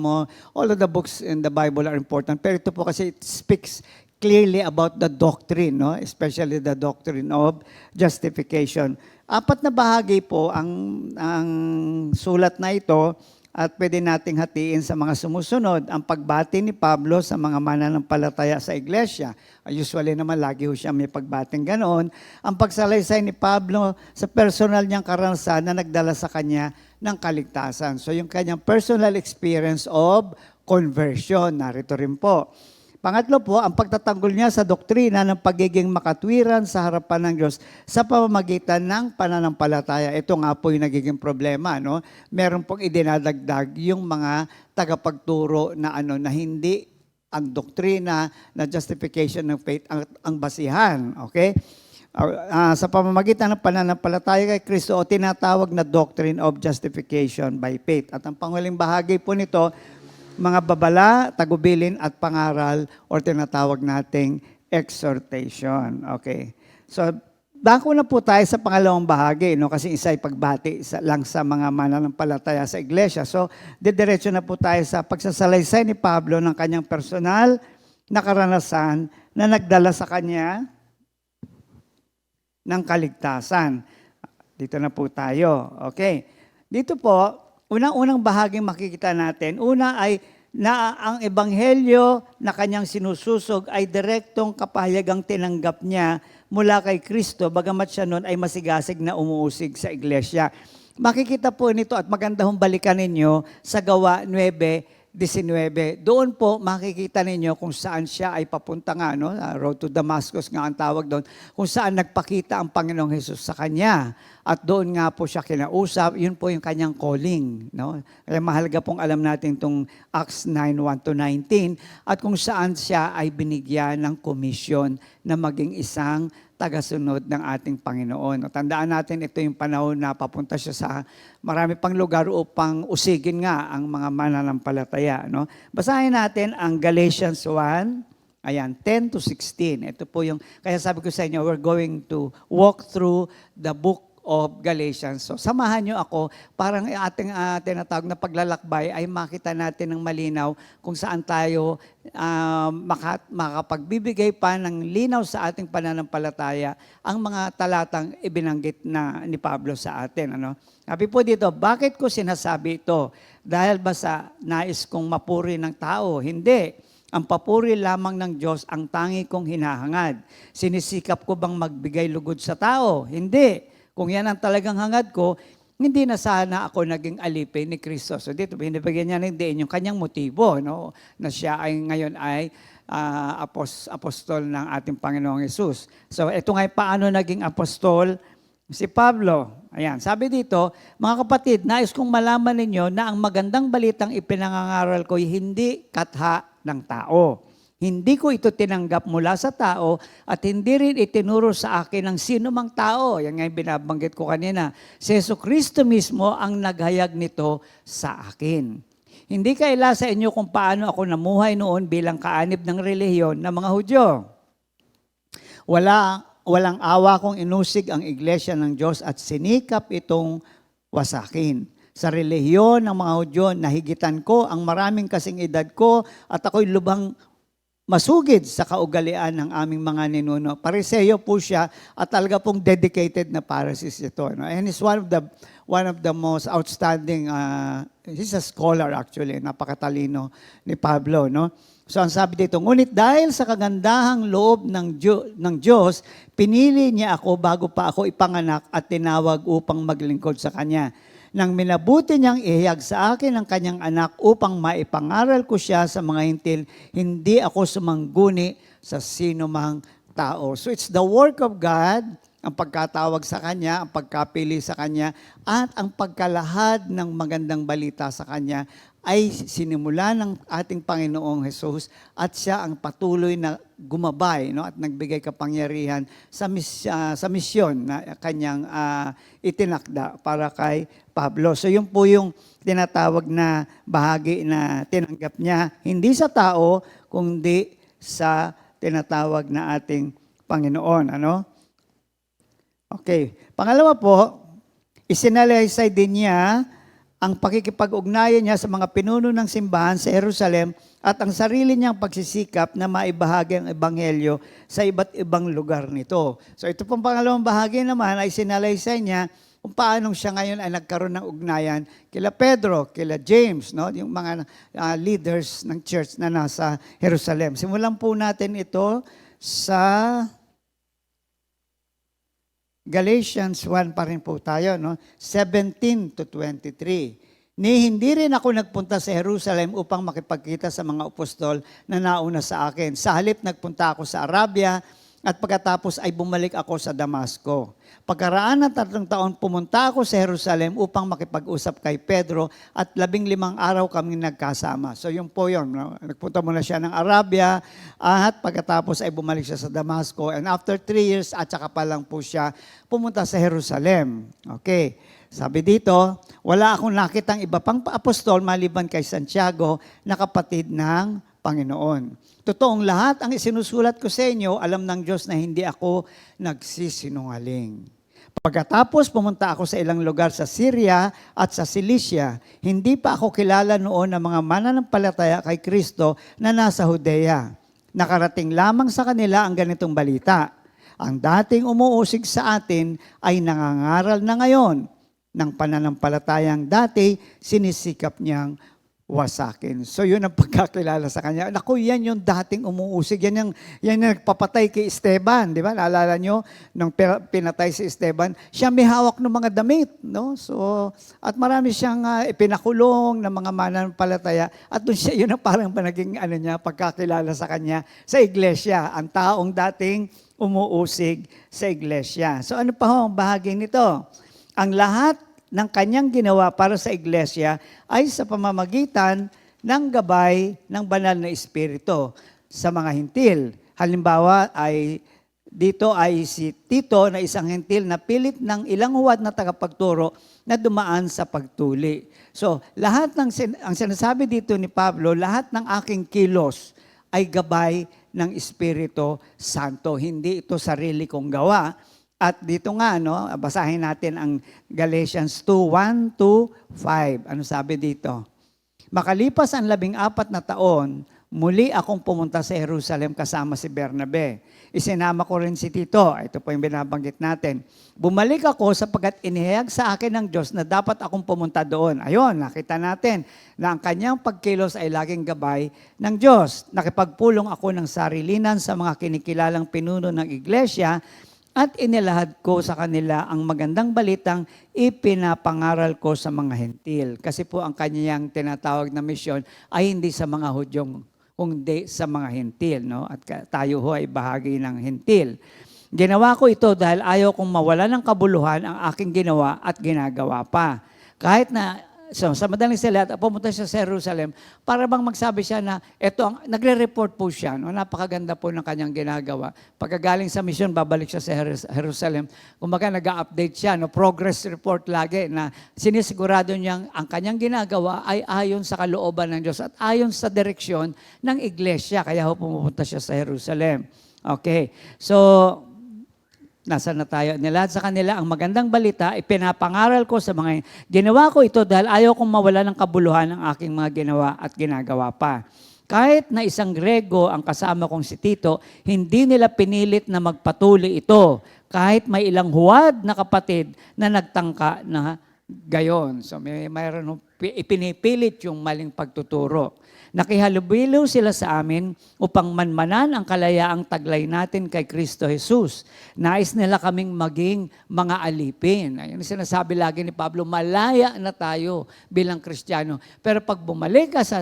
H: all of the books in the Bible are important. Pero ito po kasi it speaks clearly about the doctrine, no? Especially the doctrine of justification. 4 na bahagi po ang sulat na ito at pwede nating hatiin sa mga sumusunod. Ang pagbati ni Pablo sa mga mananampalataya sa iglesia. Usually naman lagi ho siya may pagbating ganoon. Ang pagsalaysay ni Pablo sa personal niyang karanasan na nagdala sa kanya ng kaligtasan. So yung kanyang personal experience of conversion, narito rin po. Pangatlo po, ang pagtatanggol niya sa doktrina ng pagiging makatwiran sa harapan ng Diyos sa pamamagitan ng pananampalataya. Ito nga po yung nagiging problema, no? Meron pong idinadagdag yung mga tagapagturo na na hindi ang doktrina na justification ng faith ang basihan, okay? Sa pamamagitan ng pananampalataya kay Kristo o tinatawag na doctrine of justification by faith. At ang panghuling bahagi po nito, mga babala, tagubilin at pangaral or tinatawag nating exhortation. Okay. So, dako na po tayo sa pangalawang bahagi, no? Kasi isa ay pagbati lang sa mga mananampalataya sa iglesia. So, didiretso na po tayo sa pagsasalaysay ni Pablo ng kanyang personal na karanasan na nagdala sa kanya ng kaligtasan. Dito na po tayo. Okay. Dito po, unang-unang bahaging makikita natin, una ay na ang ebanghelyo na kanyang sinususog ay direktong kapahayagang tinanggap niya mula kay Kristo, bagamat siya noon ay masigasig na umuusig sa iglesia. Makikita po nito at maganda hong balikan ninyo sa Gawa 9:19. Doon po makikita ninyo kung saan siya ay papunta nga, no? Road to Damascus nga ang tawag doon, kung saan nagpakita ang Panginoong Hesus sa kanya. At doon nga po siya kinausap, yun po yung kanyang calling, no? Kaya mahalaga pong alam natin itong Acts 9:1-19 at kung saan siya ay binigyan ng komisyon na maging isang tagasunod ng ating Panginoon. Tandaan natin, ito yung panahon na papunta siya sa marami pang lugar upang usigin nga ang mga mananampalataya. No? Basahin natin ang Galatians 1, ayan, 10-16. Ito po yung, kaya sabi ko sa inyo, we're going to walk through the book of Galatians. So, samahan nyo ako, parang ating tinatawag na paglalakbay ay makita natin ng malinaw kung saan tayo makapagbibigay pa ng linaw sa ating pananampalataya ang mga talatang ibinanggit na ni Pablo sa atin. Ano? Sabi po dito, bakit ko sinasabi ito? Dahil ba sa nais kong mapuri ng tao? Hindi. Ang papuri lamang ng Diyos ang tangi kong hinahangad. Sinisikap ko bang magbigay lugod sa tao? Hindi. Kung yan ang talagang hangad ko, hindi na sana ako naging alipin ni Kristo. So dito, binibigyan niya ng diin yung kanyang motibo, no? Na siya ay ngayon ay apostol ng ating Panginoong Hesus. So ito nga paano naging apostol si Pablo. Ayan, sabi dito, mga kapatid, nais kong malaman ninyo na ang magandang balitang ipinangangaral ko ay hindi katha ng tao. Hindi ko ito tinanggap mula sa tao at hindi rin itinuro sa akin ng sino mang tao. Yan nga yung binabanggit ko kanina. Si Jesucristo mismo ang naghayag nito sa akin. Hindi kaila sa inyo kung paano ako namuhay noon bilang kaanib ng relihiyon ng mga Hudyo. Walang awa kong inusig ang iglesia ng Diyos at sinikap itong wasakin. Sa relihiyon ng mga Hudyo, nahigitan ko ang maraming kasing edad ko at ako'y lubhang masugid sa kaugalian ng aming mga ninuno. Pariseyo po siya at talaga pong dedicated na Pharisees ito. No? And he's one of the most outstanding, he's a scholar actually, napakatalino ni Pablo. No? So ang sabi dito, ngunit dahil sa kagandahang loob ng Diyos, pinili niya ako bago pa ako ipanganak at tinawag upang maglingkod sa Kanya. Nang minabuti niyang ihayag sa akin ang kanyang anak upang maipangaral ko siya sa mga hintil, hindi ako sumangguni sa sino mang tao. So it's the work of God, ang pagkatawag sa Kanya, ang pagkapili sa Kanya, at ang pagkalahad ng magandang balita sa Kanya ay sinimula ng ating Panginoong Hesus at siya ang patuloy na gumabay, no, at nagbigay kapangyarihan sa misyon na kanyang itinakda para kay Pablo. So yun po yung tinatawag na bahagi na tinanggap niya, hindi sa tao, kundi sa tinatawag na ating Panginoon. Ano? Okay. Pangalawa po, isinalaysay din niya ang pakikipag-ugnayan niya sa mga pinuno ng simbahan sa Jerusalem at ang sarili niyang pagsisikap na maibahagi ang ebanghelyo sa iba't ibang lugar nito. So ito pong pangalawang bahagi naman ay sinalaysay niya kung paano siya ngayon ay nagkaroon ng ugnayan kila Pedro, kila James, no? Yung mga leaders ng church na nasa Jerusalem. Simulan po natin ito sa Galatians 1 pa rin po tayo, no? 17 to 23. Hindi rin ako nagpunta sa Jerusalem upang makipagkita sa mga apostol na nauna sa akin. Sa halip nagpunta ako sa Arabia at pagkatapos ay bumalik ako sa Damasco. Pagkaraan ng 3 taon, pumunta ako sa Jerusalem upang makipag-usap kay Pedro at 15 araw kami nagkasama. So yun po yun. No? Nagpunta muna siya ng Arabia at pagkatapos ay bumalik siya sa Damasco. And after 3 years at saka pa lang po siya pumunta sa Jerusalem. Okay. Sabi dito, wala akong nakitang iba pang apostol maliban kay Santiago na kapatid ng Panginoon. Totoong lahat ang isinusulat ko sa inyo, alam ng Diyos na hindi ako nagsisinungaling. Pagkatapos pumunta ako sa ilang lugar sa Syria at sa Cilicia, hindi pa ako kilala noon ng mga mananampalataya kay Kristo na nasa Judea. Nakarating lamang sa kanila ang ganitong balita. Ang dating umuusig sa atin ay nangangaral na ngayon ng pananampalatayang dati sinisikap niyang wasakin. So yun ang pagkakilala sa kanya. Naku, yan yung dating umuusig. Yan yung nagpapatay kay Esteban. Di ba? Naalala nyo, nung pinatay si Esteban, siya may hawak ng mga damit. No? So, at marami siyang ipinakulong ng mga mananampalataya. At doon siya, yun ang parang naging pagkakilala sa kanya sa iglesia. Ang taong dating umuusig sa iglesia. So ano pa ho ang bahagi nito? Ang lahat ng kanyang ginawa para sa iglesia ay sa pamamagitan ng gabay ng banal na Espiritu sa mga hintil. Halimbawa ay dito ay si Tito na isang hintil na pilit ng ilang huwad na tagapagturo na dumaan sa pagtuli. So lahat ang sinasabi dito ni Pablo, lahat ng aking kilos ay gabay ng Espiritu Santo. Hindi ito sarili kong gawa. At dito nga, no, basahin natin ang Galatians 2:1 to 5. Ano sabi dito? Makalipas ang 14 na taon, muli akong pumunta sa Jerusalem kasama si Bernabe. Isinama ko rin si Tito. Ito po yung binabanggit natin. Bumalik ako sapagkat inihayag sa akin ng Diyos na dapat akong pumunta doon. Ayun, nakita natin na ang kanyang pagkilos ay laging gabay ng Diyos. Nakipagpulong ako ng sarilinan sa mga kinikilalang pinuno ng iglesia at inilahad ko sa kanila ang magandang balitang ipinapangaral ko sa mga hentil. Kasi po ang kanyang tinatawag na misyon ay hindi sa mga Hudyong, kundi sa mga hentil. No? At tayo ho ay bahagi ng hentil. Ginawa ko ito dahil ayaw kong mawala ng kabuluhan ang aking ginawa at ginagawa pa. Kahit na sa madaling salat, pumunta siya sa Jerusalem para bang magsabi siya na nagre-report po siya. No? Napakaganda po ng kanyang ginagawa. Pagkagaling sa mission, babalik siya sa Jerusalem. Kumbaga nag-update siya, no? Progress report lagi na sinisigurado niyang ang kanyang ginagawa ay ayon sa kalooban ng Diyos at ayon sa direksyon ng iglesia. Kaya ho pumupunta siya sa Jerusalem. Okay. So, nasa na tayo? Nilahad sa kanila ang magandang balita, ipinapangaral ko sa mga ginawa ko ito dahil ayaw kong mawala ng kabuluhan ng aking mga ginawa at ginagawa pa. Kahit na isang Grego ang kasama kong si Tito, hindi nila pinilit na magpatuloy ito. Kahit may ilang huwad na kapatid na nagtangka na gayon. So mayroon ipinipilit yung maling pagtuturo. Nakihalubilo sila sa amin upang manmanan ang kalayaang taglay natin kay Kristo Jesus. Nais nila kaming maging mga alipin. Ayun sinasabi lagi ni Pablo, malaya na tayo bilang Kristiyano. Pero pag bumalik ka sa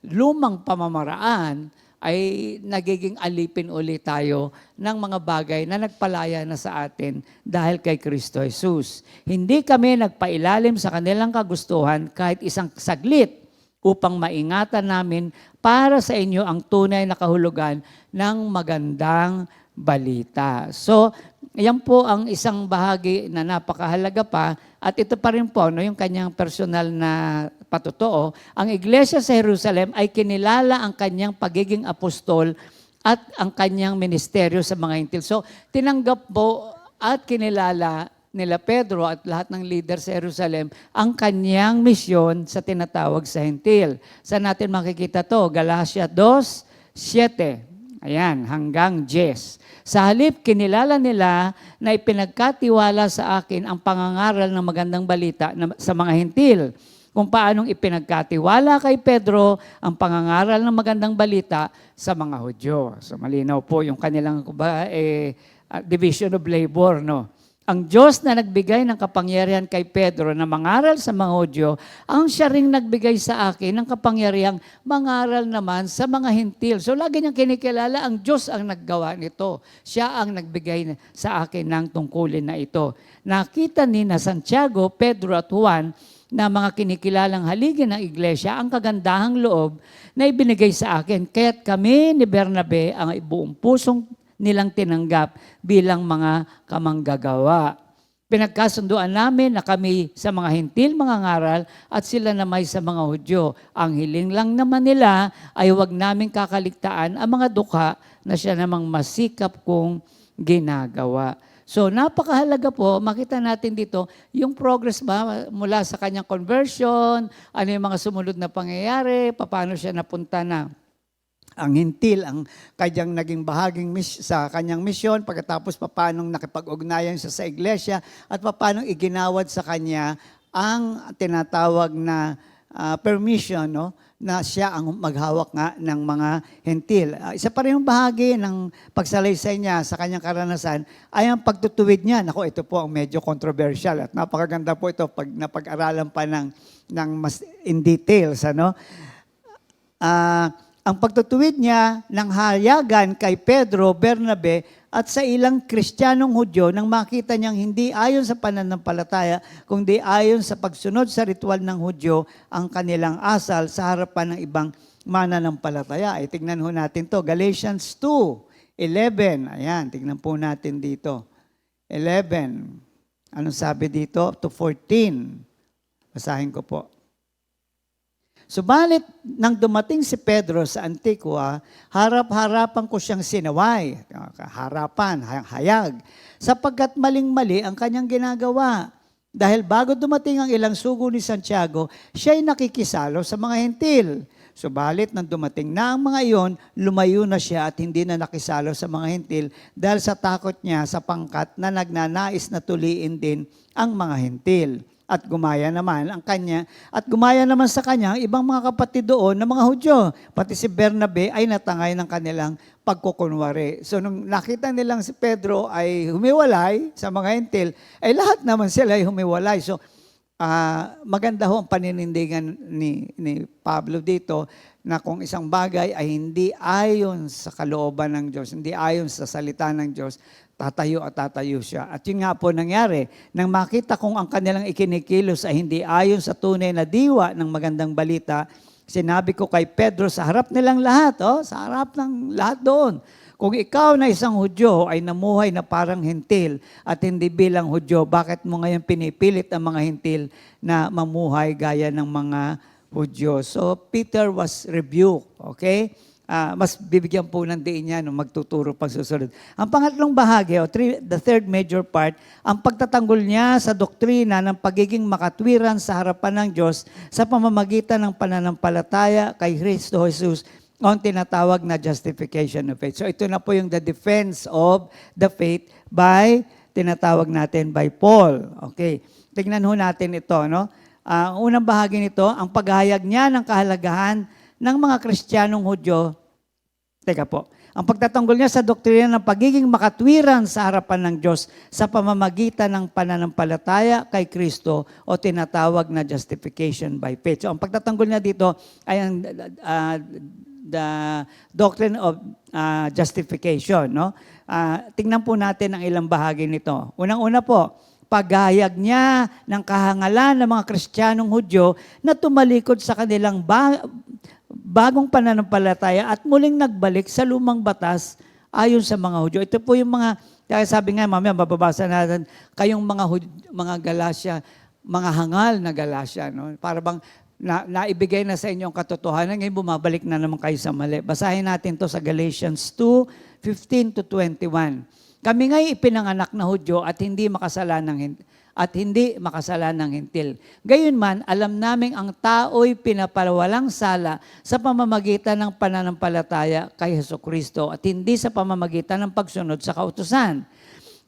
H: lumang pamamaraan, ay nagiging alipin ulit tayo ng mga bagay na nagpalaya na sa atin dahil kay Kristo Jesus. Hindi kami nagpailalim sa kanilang kagustuhan kahit isang saglit upang maingatan namin para sa inyo ang tunay na kahulugan ng magandang balita. So, yan po ang isang bahagi na napakahalaga pa at ito pa rin po, no, yung kanyang personal na patotoo. Ang iglesia sa Jerusalem ay kinilala ang kanyang pagiging apostol at ang kanyang ministeryo sa mga hintil. So, tinanggap po at kinilala nila Pedro at lahat ng leader sa Jerusalem ang kanyang misyon sa tinatawag sa Hentil. Saan natin makikita to? Galatia 2:7. Ayan, hanggang 10. Sa halip, kinilala nila na ipinagkatiwala sa akin ang pangangaral ng magandang balita sa mga Hentil. Kung paanong ipinagkatiwala kay Pedro ang pangangaral ng magandang balita sa mga Hudyo. So malinaw po yung kanilang division of labor, no? Ang Diyos na nagbigay ng kapangyarihan kay Pedro na mangaral sa mga Hudyo, ang siya ring nagbigay sa akin ng kapangyarihang mangaral naman sa mga Hentil. So lagi niyang kinikilala, ang Diyos ang naggawa nito. Siya ang nagbigay sa akin ng tungkulin na ito. Nakita ni na Santiago, Pedro at Juan na mga kinikilalang haligi ng iglesia ang kagandahang loob na ibinigay sa akin. Kaya't kami ni Bernabe ang buong pusong nilang tinanggap bilang mga kamanggagawa. Pinagkasunduan namin na kami sa mga Hentil mga ngaral at sila namay sa mga Hudyo. Ang hiling lang naman nila ay huwag namin kakaligtaan ang mga dukha na siya namang masikap kong ginagawa. So napakahalaga po, makita natin dito yung progress ba mula sa kanyang conversion, ano yung mga sumunod na pangyayari, paano siya napunta na ang Hentil, ang kanyang naging bahaging sa kanyang misyon, pagkatapos paano nakipag-ugnayan siya sa iglesia at paano iginawad sa kanya ang tinatawag na permission, no, na siya ang maghawak nga ng mga Hentil. Isa pa rin yung bahagi ng pagsalaysay niya sa kanyang karanasan ay ang pagtutuwid niya. Naku, ito po ang medyo controversial at napakaganda po ito pag napag-aralan pa ng mas in details. Ano? Ang pagtutuwid niya ng hayagan kay Pedro, Bernabe at sa ilang Kristiyanong Hudyo nang makita niyang hindi ayon sa pananampalataya, kundi ayon sa pagsunod sa ritual ng Hudyo ang kanilang asal sa harapan ng ibang mananampalataya. Ay, tignan ho natin to. Galatians 2:11. Ayan, tignan po natin dito. 11. Anong sabi dito? To 14. Basahin ko po. Subalit, nang dumating si Pedro sa Antigua, harap-harapan ko siyang sinaway, harapan, hayag, sapagkat maling-mali ang kanyang ginagawa. Dahil bago dumating ang ilang sugo ni Santiago, siya'y nakikisalo sa mga Hentil. Subalit, nang dumating na ang mga iyon, lumayo na siya at hindi na nakisalo sa mga Hentil dahil sa takot niya sa pangkat na nagnanais na tuliin din ang mga Hentil. At gumaya naman sa kanya ang ibang mga kapatid doon na mga Hudyo. Pati si Bernabe ay natangay ng kanilang pagkukunwari. So nung nakita nilang si Pedro ay humiwalay sa mga Hentil, ay lahat naman sila ay humiwalay. So maganda ho ang paninindigan ni Pablo dito na kung isang bagay ay hindi ayon sa kalooban ng Diyos, hindi ayon sa salita ng Diyos, tatayo siya. At yun nga po nangyari, nang makita kong ang kanilang ikinikilos ay hindi ayon sa tunay na diwa ng magandang balita, sinabi ko kay Pedro sa harap nilang lahat, sa harap ng lahat doon, kung ikaw na isang Hudyo ay namuhay na parang Hentil at hindi bilang Hudyo, bakit mo ngayon pinipilit ang mga Hentil na mamuhay gaya ng mga Hudyo? So Peter was rebuked, okay? Mas bibigyan po ng diin niya nung magtuturo pag susunod. Ang pangatlong bahagi, the third major part, ang pagtatanggol niya sa doktrina ng pagiging makatwiran sa harapan ng Diyos sa pamamagitan ng pananampalataya kay Kristo Jesus ang tinatawag na justification of faith. So ito na po yung the defense of the faith by, tinatawag natin by Paul. Okay, tignan ho natin ito. No? Unang bahagi nito, ang paghahayag niya ng kahalagahan ng mga Kristiyanong Hudyo. Teka po. Ang pagtatanggol niya sa doktrina ng pagiging makatwiran sa harapan ng Diyos sa pamamagitan ng pananampalataya kay Kristo o tinatawag na justification by faith. So ang pagtatanggol niya dito ay ang the doctrine of justification. No? Tingnan po natin ang ilang bahagi nito. Unang-una po, paghahayag niya ng kahangalan ng mga Kristiyanong Hudyo na tumalikod sa kanilang bagong pananampalataya at muling nagbalik sa lumang batas ayon sa mga Hudyo. Ito po yung mga, kaya sabi nga, mamaya mababasa natin, kayong mga Galatia, mga hangal na Galatia. No? Para bang naibigay na sa inyo ang katotohanan, ngayon bumabalik na naman kayo sa mali. Basahin natin to sa Galatians 2:15-21. Kami nga'y ipinanganak na Hudyo at hindi makasalanang hintil. Gayunman, alam naming ang tao'y pinapawalang sala sa pamamagitan ng pananampalataya kay Hesukristo at hindi sa pamamagitan ng pagsunod sa kautusan.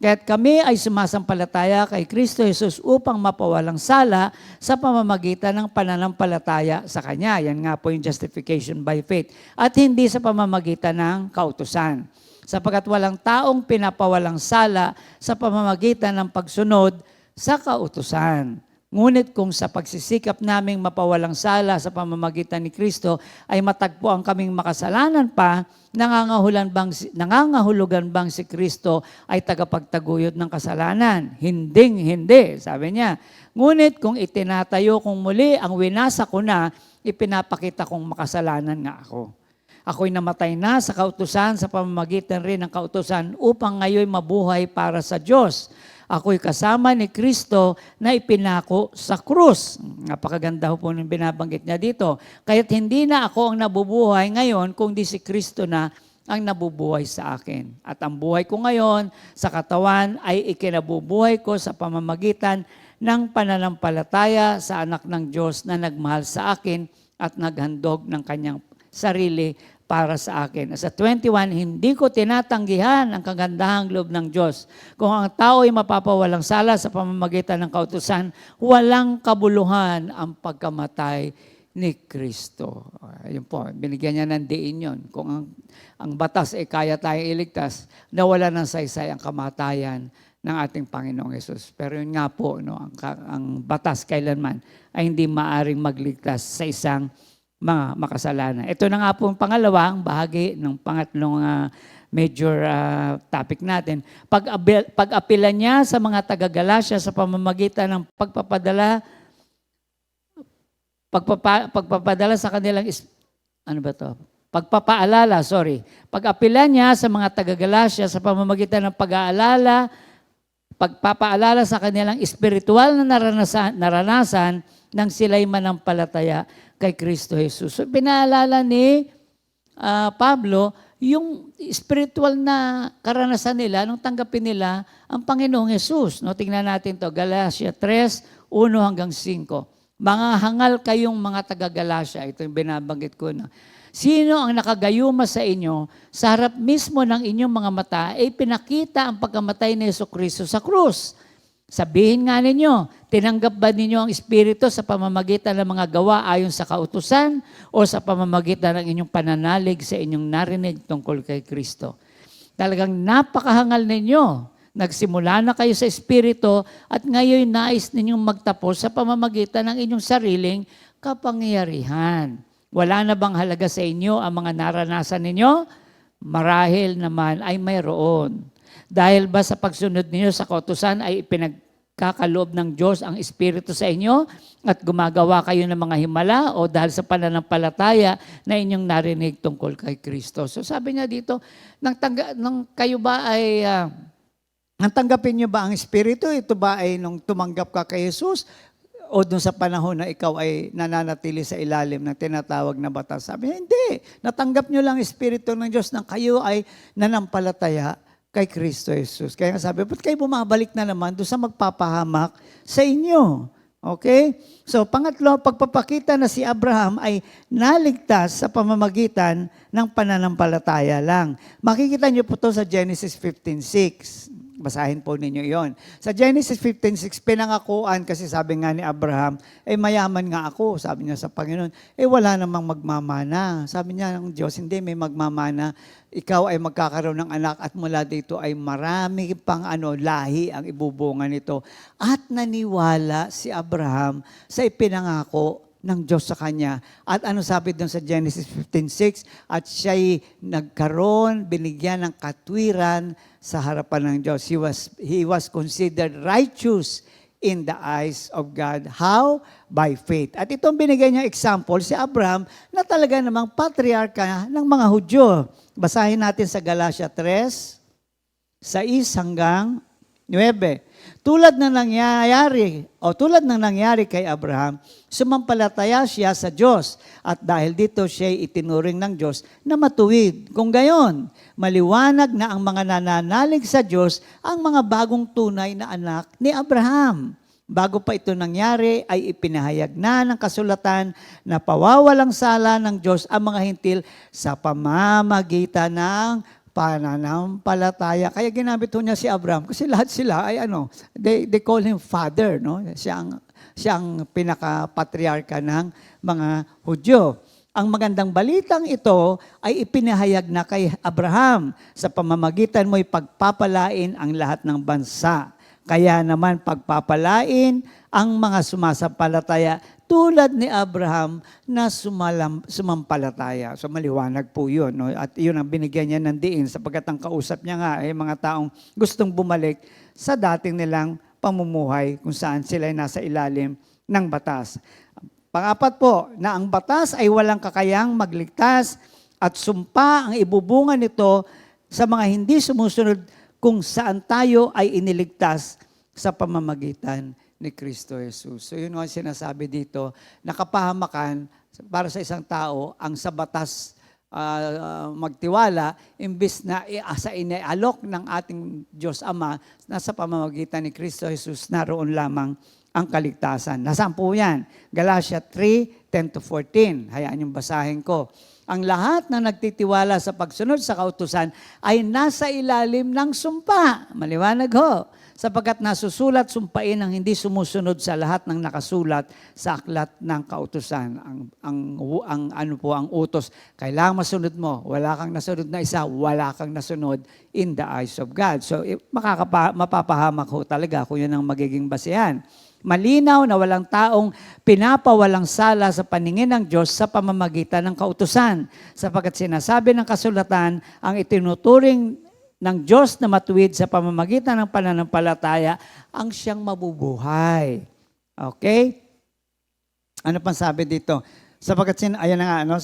H: Kaya't kami ay sumasampalataya kay Kristo Jesus upang mapawalang sala sa pamamagitan ng pananampalataya sa Kanya. Yan nga po yung justification by faith. At hindi sa pamamagitan ng kautusan. Sapagkat walang taong pinapawalang sala sa pamamagitan ng pagsunod sa kautusan. Ngunit kung sa pagsisikap naming mapawalang sala sa pamamagitan ni Kristo ay matagpuan kaming makasalanan pa, nangangahulugan bang si Kristo ay tagapagtaguyod ng kasalanan? Hindi, sabi niya. Ngunit kung itinatayo kong muli ang winasa ko na, ipinapakita kong makasalanan nga ako. Ako'y namatay na sa kautusan sa pamamagitan rin ng kautusan upang ngayon mabuhay para sa Diyos. Ako'y kasama ni Kristo na ipinako sa krus. Napakaganda po ng binabanggit niya dito. Kaya't hindi na ako ang nabubuhay ngayon, kundi si Kristo na ang nabubuhay sa akin. At ang buhay ko ngayon sa katawan ay ikinabubuhay ko sa pamamagitan ng pananampalataya sa anak ng Diyos na nagmahal sa akin at naghandog ng kanyang sarili para sa akin. Sa 21, hindi ko tinatanggihan ang kagandahang loob ng Diyos. Kung ang tao ay mapapawalang sala sa pamamagitan ng kautusan, walang kabuluhan ang pagkamatay ni Kristo. Ayun po, binigyan niya ng diin yun. Kung ang batas ay kaya tayong iligtas, nawala ng saysay ang kamatayan ng ating Panginoong Yesus. Pero yun nga po, no, ang batas kailanman ay hindi maaring magligtas sa isang mga makasalanan. Ito na nga po ang pangalawang bahagi ng pangatlong major topic natin. Pag-apila niya sa mga taga-Galacia sa pamamagitan ng pagpapadala sa kanilang pag-apila niya sa mga taga-Galacia sa pamamagitan ng pagpapaalala sa kanilang espiritual na naranasan nang sila'y manampalataya kay Kristo Jesus. So, pinaalala ni Pablo yung spiritual na karanasan nila nung tanggapin nila ang Panginoong Jesus. No, tingnan natin to, Galatia 3, 1 hanggang 5. Mga hangal kayong mga taga-Galacia, ito yung binabanggit ko na. Sino ang nakagayuma sa inyo, sa harap mismo ng inyong mga mata, ay pinakita ang pagkamatay ni Jesucristo sa krus. Sabihin nga ninyo, tinanggap ba ninyo ang Espiritu sa pamamagitan ng mga gawa ayon sa kautusan o sa pamamagitan ng inyong pananalig sa inyong narinig tungkol kay Kristo? Talagang napakahangal ninyo. Nagsimula na kayo sa Espiritu at ngayon nais ninyong magtapos sa pamamagitan ng inyong sariling kapangyarihan. Wala na bang halaga sa inyo ang mga naranasan ninyo? Marahil naman ay mayroon. Dahil ba sa pagsunod ninyo sa kautusan ay ipinagkakaloob ng Diyos ang Espiritu sa inyo at gumagawa kayo ng mga himala o dahil sa pananampalataya na inyong narinig tungkol kay Kristo? So sabi niya dito, nang kayo ba ay, nang tanggapin niyo ba ang Espiritu? Ito ba ay nung tumanggap ka kay Jesus? O dun sa panahon na ikaw ay nananatili sa ilalim ng tinatawag na batas? Sabi niya, hindi. Natanggap niyo lang ang Espiritu ng Diyos nang kayo ay nanampalataya kay Kristo Jesus. Kaya nga sabi, ba't kayo bumabalik na naman doon sa magpapahamak sa inyo? Okay? So, pangatlo, pagpapakita na si Abraham ay naligtas sa pamamagitan ng pananampalataya lang. Makikita niyo po ito sa Genesis 15:6. Basahin po ninyo yon. Sa Genesis 15:6, pinangakuan kasi sabi nga ni Abraham, mayaman nga ako, sabi niya sa Panginoon, wala namang magmamana. Sabi niya ng Diyos, hindi, may magmamana. Ikaw ay magkakaroon ng anak at mula dito ay marami pang lahi ang ibubunga nito. At naniwala si Abraham sa ipinangako ng Diyos sa kanya. At ano sabi doon sa Genesis 15:6? At siya'y nagkaroon, binigyan ng katwiran sa harapan ng Diyos. He was considered righteous in the eyes of God. How? By faith. At itong binigyan niya example, si Abraham, na talaga namang patriarka ng mga Hudyo. Basahin natin sa Galatia 3, 6 hanggang Tulad ng nangyari kay Abraham, sumampalataya siya sa Diyos at dahil dito siya itinuring ng Diyos na matuwid. Kung gayon, maliwanag na ang mga nananalig sa Diyos ang mga bagong tunay na anak ni Abraham. Bago pa ito nangyari, ay ipinahayag na ng kasulatan na pawawalang sala ng Diyos ang mga hintil sa pamamagitan ng pananampalataya. Kaya ginamit niya si Abraham kasi lahat sila ay they call him father, no? Siya ang pinaka-patriarka ng mga Hudyo. Ang magandang balitang ito ay ipinahayag na kay Abraham, sa pamamagitan mo'y pagpapalain ang lahat ng bansa. Kaya naman pagpapalain ang mga sumasampalataya tulad ni Abraham na sumampalataya. So maliwanag po yun. No? At yun ang binigyan niya ng diin sapagkat ang kausap niya nga ay mga taong gustong bumalik sa dating nilang pamumuhay kung saan sila ay nasa ilalim ng batas. Pangapat po, na ang batas ay walang kakayang magligtas at sumpa ang ibubunga nito sa mga hindi sumusunod kung saan tayo ay iniligtas sa pamamagitan ni Kristo Jesus. So yun ang sinasabi dito, nakapahamakan para sa isang tao ang sa batas magtiwala, imbis na sa inialok ng ating Diyos Ama na sa pamamagitan ni Kristo Jesus, naroon lamang ang kaligtasan. Nasaan po yan? Galatia 3:10-14. Hayaan yung basahin ko. Ang lahat na nagtitiwala sa pagsunod sa kautusan ay nasa ilalim ng sumpa. Maliwanag ho. Sapagkat nasusulat, sumpain ang hindi sumusunod sa lahat ng nakasulat sa aklat ng kautusan. Ang utos. Kailangan masunod mo. Wala kang nasunod na isa, wala kang nasunod in the eyes of God. So, mapapahamak ho talaga kung yun ang magiging basehan. Malinaw na walang taong pinapawalang sala sa paningin ng Diyos sa pamamagitan ng kautusan. Sapagkat sinasabi ng kasulatan, ang itinuturing ng Diyos na matuwid sa pamamagitan ng pananampalataya ang siyang mabubuhay. Okay? Ano pang sabi dito? Sapagkat ayan na nga,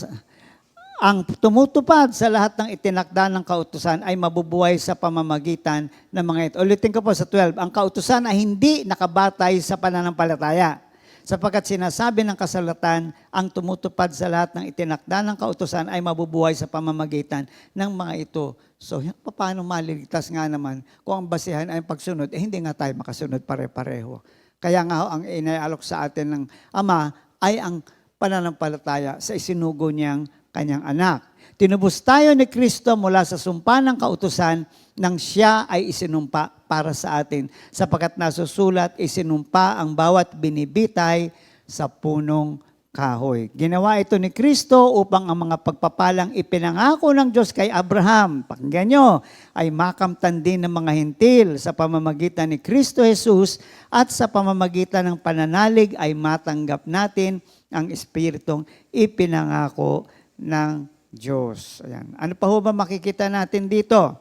H: ang tumutupad sa lahat ng itinakda ng kautusan ay mabubuhay sa pamamagitan ng mga ito. Ulitin ko po sa 12. Ang kautusan ay hindi nakabatay sa pananampalataya. Sapagkat sinasabi ng kasulatan, ang tumutupad sa lahat ng itinakda ng kautusan ay mabubuhay sa pamamagitan ng mga ito. So, paano maliligtas nga naman kung ang basihan ay pagsunod, hindi nga tayo makasunod pare-pareho. Kaya nga ang inaalok sa atin ng Ama ay ang pananampalataya sa isinugo niyang kanyang anak. Tinubos tayo ni Kristo mula sa sumpa ng kautusan nang siya ay isinumpa para sa atin. Sapagkat nasusulat, isinumpa ang bawat binibitay sa punong kahoy. Ginawa ito ni Kristo upang ang mga pagpapalang ipinangako ng Diyos kay Abraham, pakinggan nyo, ay makamtan din ng mga hintil sa pamamagitan ni Kristo Jesus at sa pamamagitan ng pananalig ay matanggap natin ang Espiritong ipinangako ng Diyos. Ayan. Ano pa ho ba makikita natin dito?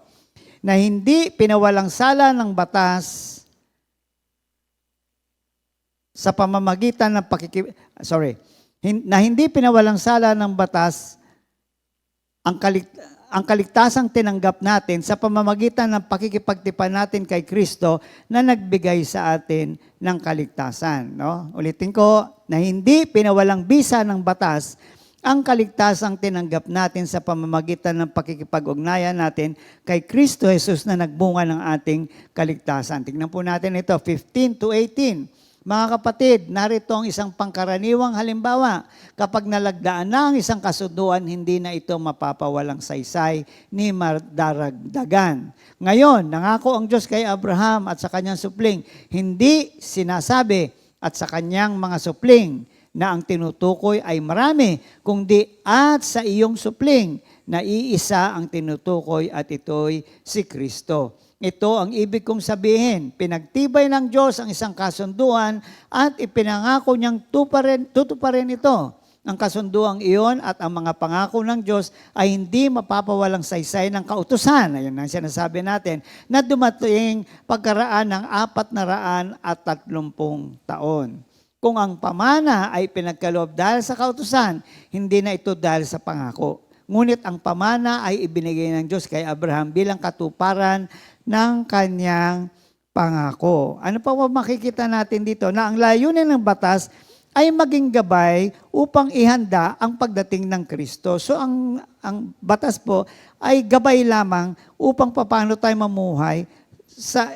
H: Na hindi pinawalang sala ng batas sa pamamagitan ng na hindi pinawalang sala ng batas ang kaligtasang tinanggap natin sa pamamagitan ng pakikipagtipan natin kay Kristo na nagbigay sa atin ng kaligtasan. No? Ulitin ko, na hindi pinawalang bisa ng batas ang kaligtasang tinanggap natin sa pamamagitan ng pakikipag-ugnayan natin kay Kristo Jesus na nagbunga ng ating kaligtasan. Tingnan po natin ito, 15-18. Mga kapatid, narito ang isang pangkaraniwang halimbawa. Kapag nalagdaan na ang isang kasunduan, hindi na ito mapapawalang saysay ni madaragdagan. Ngayon, nangako ang Diyos kay Abraham at sa kanyang supling, hindi sinasabi at sa kanyang mga supling na ang tinutukoy ay marami, kundi at sa iyong supling na iisa ang tinutukoy at ito'y si Kristo. Ito ang ibig kong sabihin, pinagtibay ng Diyos ang isang kasunduan at ipinangako niyang tutuparin ito. Ang kasunduang iyon at ang mga pangako ng Diyos ay hindi mapapawalang saysay ng kautusan. Ayun ang sinasabi natin, na dumating pagkaraan ng 430 taon. Kung ang pamana ay pinagkaloob dahil sa kautusan, hindi na ito dahil sa pangako. Ngunit ang pamana ay ibinigay ng Diyos kay Abraham bilang katuparan ng kanyang pangako. Ano pa ba makikita natin dito? Na ang layunin ng batas ay maging gabay upang ihanda ang pagdating ng Kristo. So ang batas po ay gabay lamang upang paano tayo mamuhay sa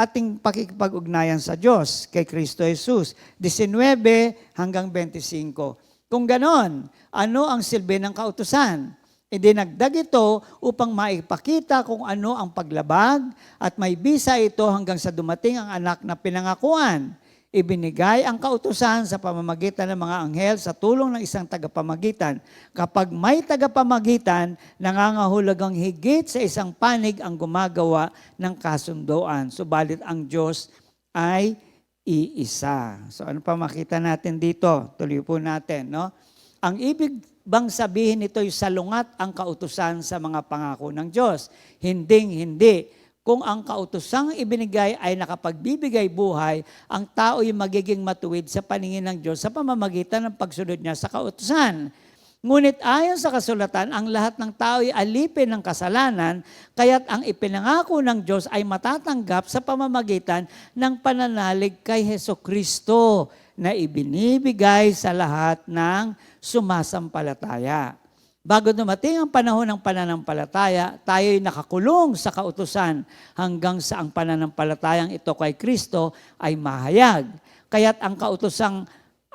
H: ating pakikipag-ugnayan sa Diyos, kay Kristo Jesus. 19 hanggang 25. Kung ganon, ano ang silbi ng kautusan? Idinagdag ito upang maipakita kung ano ang paglabag at may bisa ito hanggang sa dumating ang anak na pinangakuan. Ibinigay ang kautusan sa pamamagitan ng mga anghel sa tulong ng isang tagapamagitan. Kapag may tagapamagitan, nangangahulugang higit sa isang panig ang gumagawa ng kasunduan. Subalit ang Diyos ay iisa. So ano pa makita natin dito? Tuloy po natin, no? Ang ibig bang sabihin nito ay salungat ang kautusan sa mga pangako ng Diyos? Hindi. Kung ang kautusang ibinigay ay nakapagbibigay buhay, ang tao ay magiging matuwid sa paningin ng Diyos sa pamamagitan ng pagsunod niya sa kautusan. Ngunit ayon sa kasulatan, ang lahat ng tao ay alipin ng kasalanan, kaya't ang ipinangako ng Diyos ay matatanggap sa pamamagitan ng pananalig kay Hesukristo na ibinibigay sa lahat ng sumasampalataya. Bago dumating ang panahon ng pananampalataya, tayo ay nakakulong sa kautusan hanggang sa ang pananampalatayang ito kay Kristo ay mahayag. Kaya't ang kautusang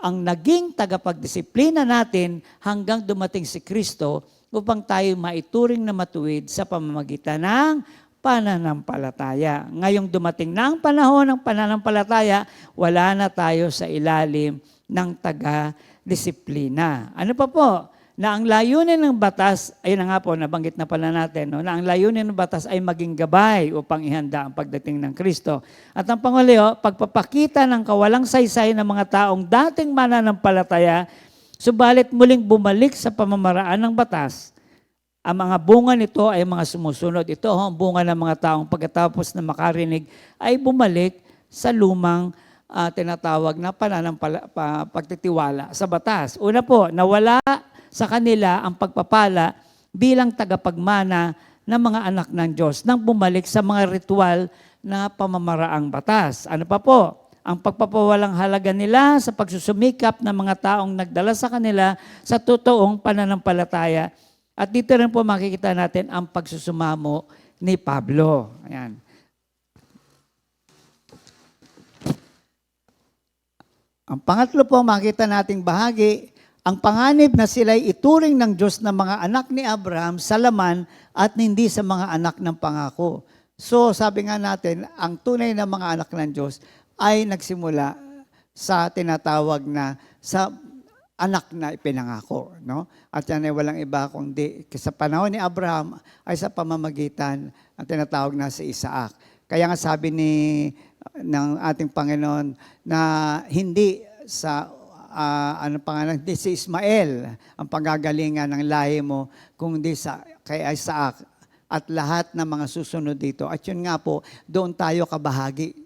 H: ang naging tagapagdisiplina natin hanggang dumating si Kristo upang tayo maituring na matuwid sa pamamagitan ng pananampalataya. Ngayong dumating na ang panahon ng pananampalataya, wala na tayo sa ilalim ng taga-disiplina. Ano pa po? Na ang layunin ng batas, ay na nga po, nabanggit na pala natin, no? Na ang layunin ng batas ay maging gabay upang ihanda ang pagdating ng Kristo. At ang panghuli, pagpapakita ng kawalang saysay ng mga taong dating mananampalataya, subalit muling bumalik sa pamamaraan ng batas. Ang mga bunga nito ay mga sumusunod. Ito ang bunga ng mga taong pagkatapos na makarinig ay bumalik sa lumang tinatawag na pagtitiwala sa batas. Una po, nawala sa kanila ang pagpapala bilang tagapagmana ng mga anak ng Diyos nang bumalik sa mga ritual na pamamaraang batas. Ano pa po? Ang pagpapawalang halaga nila sa pagsusumikap ng mga taong nagdala sa kanila sa totoong pananampalataya. At dito rin po makikita natin ang pagsusumamo ni Pablo. Ayan. Ang pangatlo po makita nating bahagi, ang panganib na sila'y ituring ng Diyos na mga anak ni Abraham sa laman at hindi sa mga anak ng pangako. So sabi nga natin, ang tunay na mga anak ng Diyos ay nagsimula sa tinatawag na sa anak na ipinangako. No? At yan ay walang iba kundi sa panahon ni Abraham ay sa pamamagitan ang tinatawag na si Isaac. Kaya nga sabi ng ating Panginoon na hindi sa hindi si Ismael ang panggagalingan ng lahi mo, kundi kay Isaac at lahat ng mga susunod dito. At yun nga po, doon tayo kabahagi.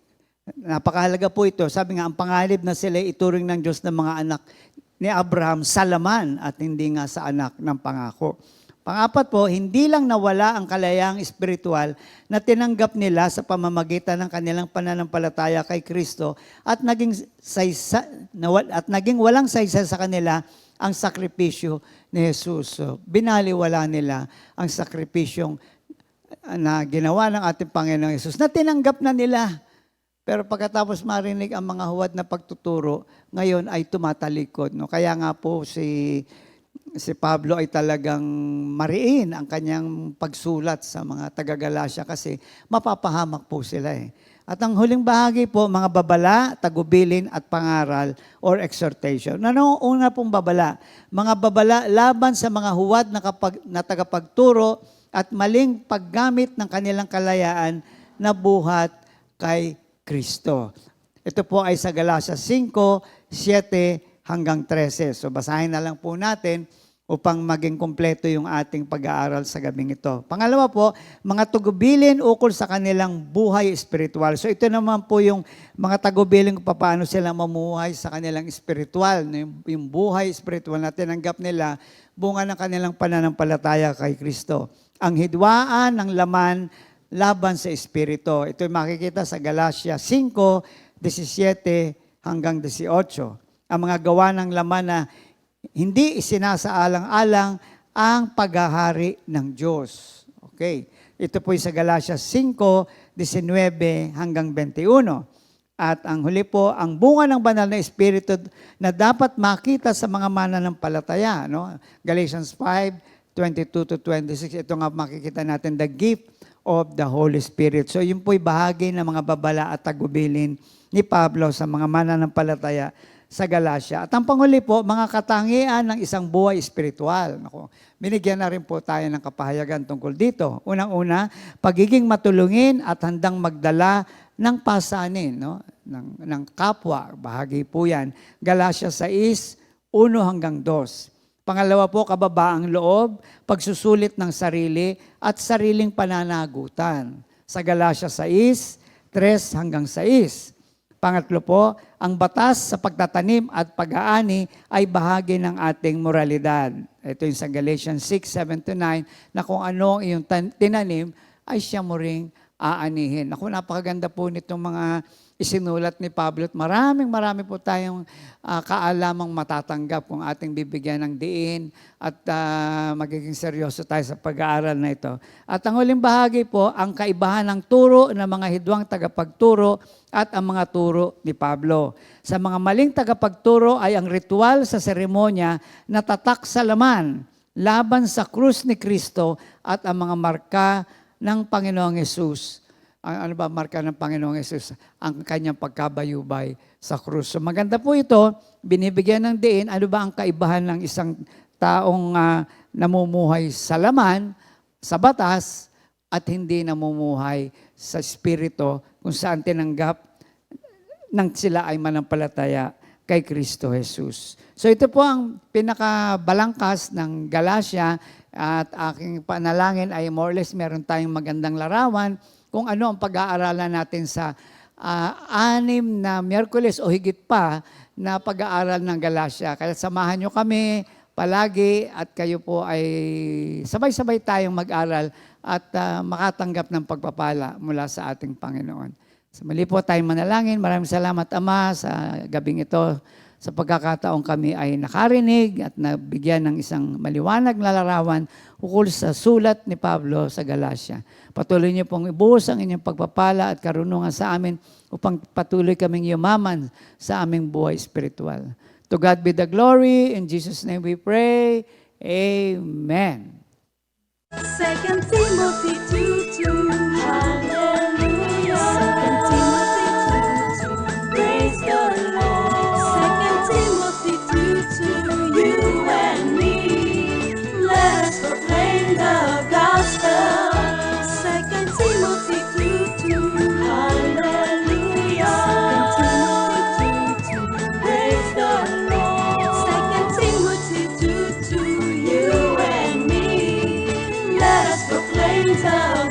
H: Napakahalaga po ito. Sabi nga, ang panganib na sila ituring ng Diyos ng mga anak ni Abraham sa laman at hindi nga sa anak ng pangako. Pangapat po, hindi lang nawala ang kalayaang espiritual na tinanggap nila sa pamamagitan ng kanilang pananampalataya kay Kristo at naging walang saysa sa kanila ang sakripisyo ni Jesus. So, binaliwala nila ang sakripisyong na ginawa ng ating Panginoong Jesus na tinanggap na nila. Pero pagkatapos marinig ang mga huwad na pagtuturo, ngayon ay tumatalikod. No? Kaya nga po si Pablo ay talagang mariin ang kanyang pagsulat sa mga taga-Galacia kasi mapapahamak po sila eh. At ang huling bahagi po, mga babala, tagubilin at pangaral or exhortation. Ano una pong babala? Mga babala laban sa mga huwad na tagapagturo at maling paggamit ng kanilang kalayaan na buhat kay Kristo. Ito po ay sa Galacia 5:7 hanggang 13. So basahin na lang po natin upang maging kompleto yung ating pag-aaral sa gabing ito. Pangalawa po, mga tagubilin ukol sa kanilang buhay espiritual. So ito naman po yung mga tagubilin kung paano sila mamuhay sa kanilang espiritual. Yung buhay espiritual na tinanggap nila, bunga ng kanilang pananampalataya kay Kristo. Ang hidwaan ng laman laban sa espiritu. Ito makikita sa Galatia 5:17 hanggang 18. Ang mga gawa ng laman na hindi isinasaalang-alang ang paghahari ng Diyos. Okay. Ito po sa Galatia 5:19 hanggang 21. At ang huli po, ang bunga ng banal na espiritu na dapat makita sa mga mananampalataya. No? Galatians 5:22-26. Ito nga makikita natin, the gift of the Holy Spirit. So yun po'y bahagi ng mga babala at tagubilin ni Pablo sa mga mananampalataya sa Galatia. At ang panghuli po, mga katangian ng isang buhay espiritual. Naku, binigyan na rin po tayo ng kapahayagan tungkol dito. Unang-una, pagiging matulungin at handang magdala ng pasanin, no? ng kapwa. Bahagi po yan. Galatia 6:1 hanggang 2. Pangalawa po, kababaang loob, pagsusulit ng sarili at sariling pananagutan. Sa Galatia 6:3 hanggang 6. Pangatlo po, ang batas sa pagtatanim at pag-aani ay bahagi ng ating moralidad. Ito yung sa Galatians 6:7-9 na kung ano ang iyong tinanim ay siya mo ring aanihin. Ako, napakaganda po nitong mga isinulat ni Pablo at marami po tayong kaalamang matatanggap kung ating bibigyan ng diin at magiging seryoso tayo sa pag-aaral na ito. At ang huling bahagi po, ang kaibahan ng turo ng mga hidwang tagapagturo at ang mga turo ni Pablo. Sa mga maling tagapagturo ay ang ritual sa seremonya na tatak sa laman laban sa krus ni Kristo at ang mga marka ng Panginoong Yesus. Ano ba marka ng Panginoong Yesus? Ang kanyang pagkabayubay sa krus. So maganda po ito, binibigyan ng diin, ano ba ang kaibahan ng isang taong namumuhay sa laman, sa batas, at hindi namumuhay sa espiritu kung saan tinanggap nang sila ay manampalataya kay Kristo Jesus. So ito po ang pinakabalangkas ng Galatia at aking panalangin ay more or less meron tayong magandang larawan kung ano ang pag-aaralan natin sa 6 na Miyerkules o higit pa na pag-aaral ng Galatia. Kaya samahan nyo kami palagi at kayo po ay sabay-sabay tayong mag-aral at makatanggap ng pagpapala mula sa ating Panginoon. So, muli po tayong manalangin. Maraming salamat, Ama, sa gabing ito. Sa pagkakataong kami ay nakarinig at nabigyan ng isang maliwanag na larawan ukol sa sulat ni Pablo sa Galatia. Patuloy niyo pong ibuhos ang inyong pagpapala at karunungan sa amin upang patuloy kaming yumaman sa aming buhay espiritual. To God be the glory. In Jesus' name we pray. Amen.
C: 2 Timothy 2:2. Hallelujah. 2 Timothy 2:2. Praise the Lord. 2 Timothy 2:2. You and me, let us proclaim the gospel. 2 Timothy 2:2. Hallelujah. 2 Timothy 2:2. Praise the Lord. 2 Timothy 2:2. You and me, let us proclaim the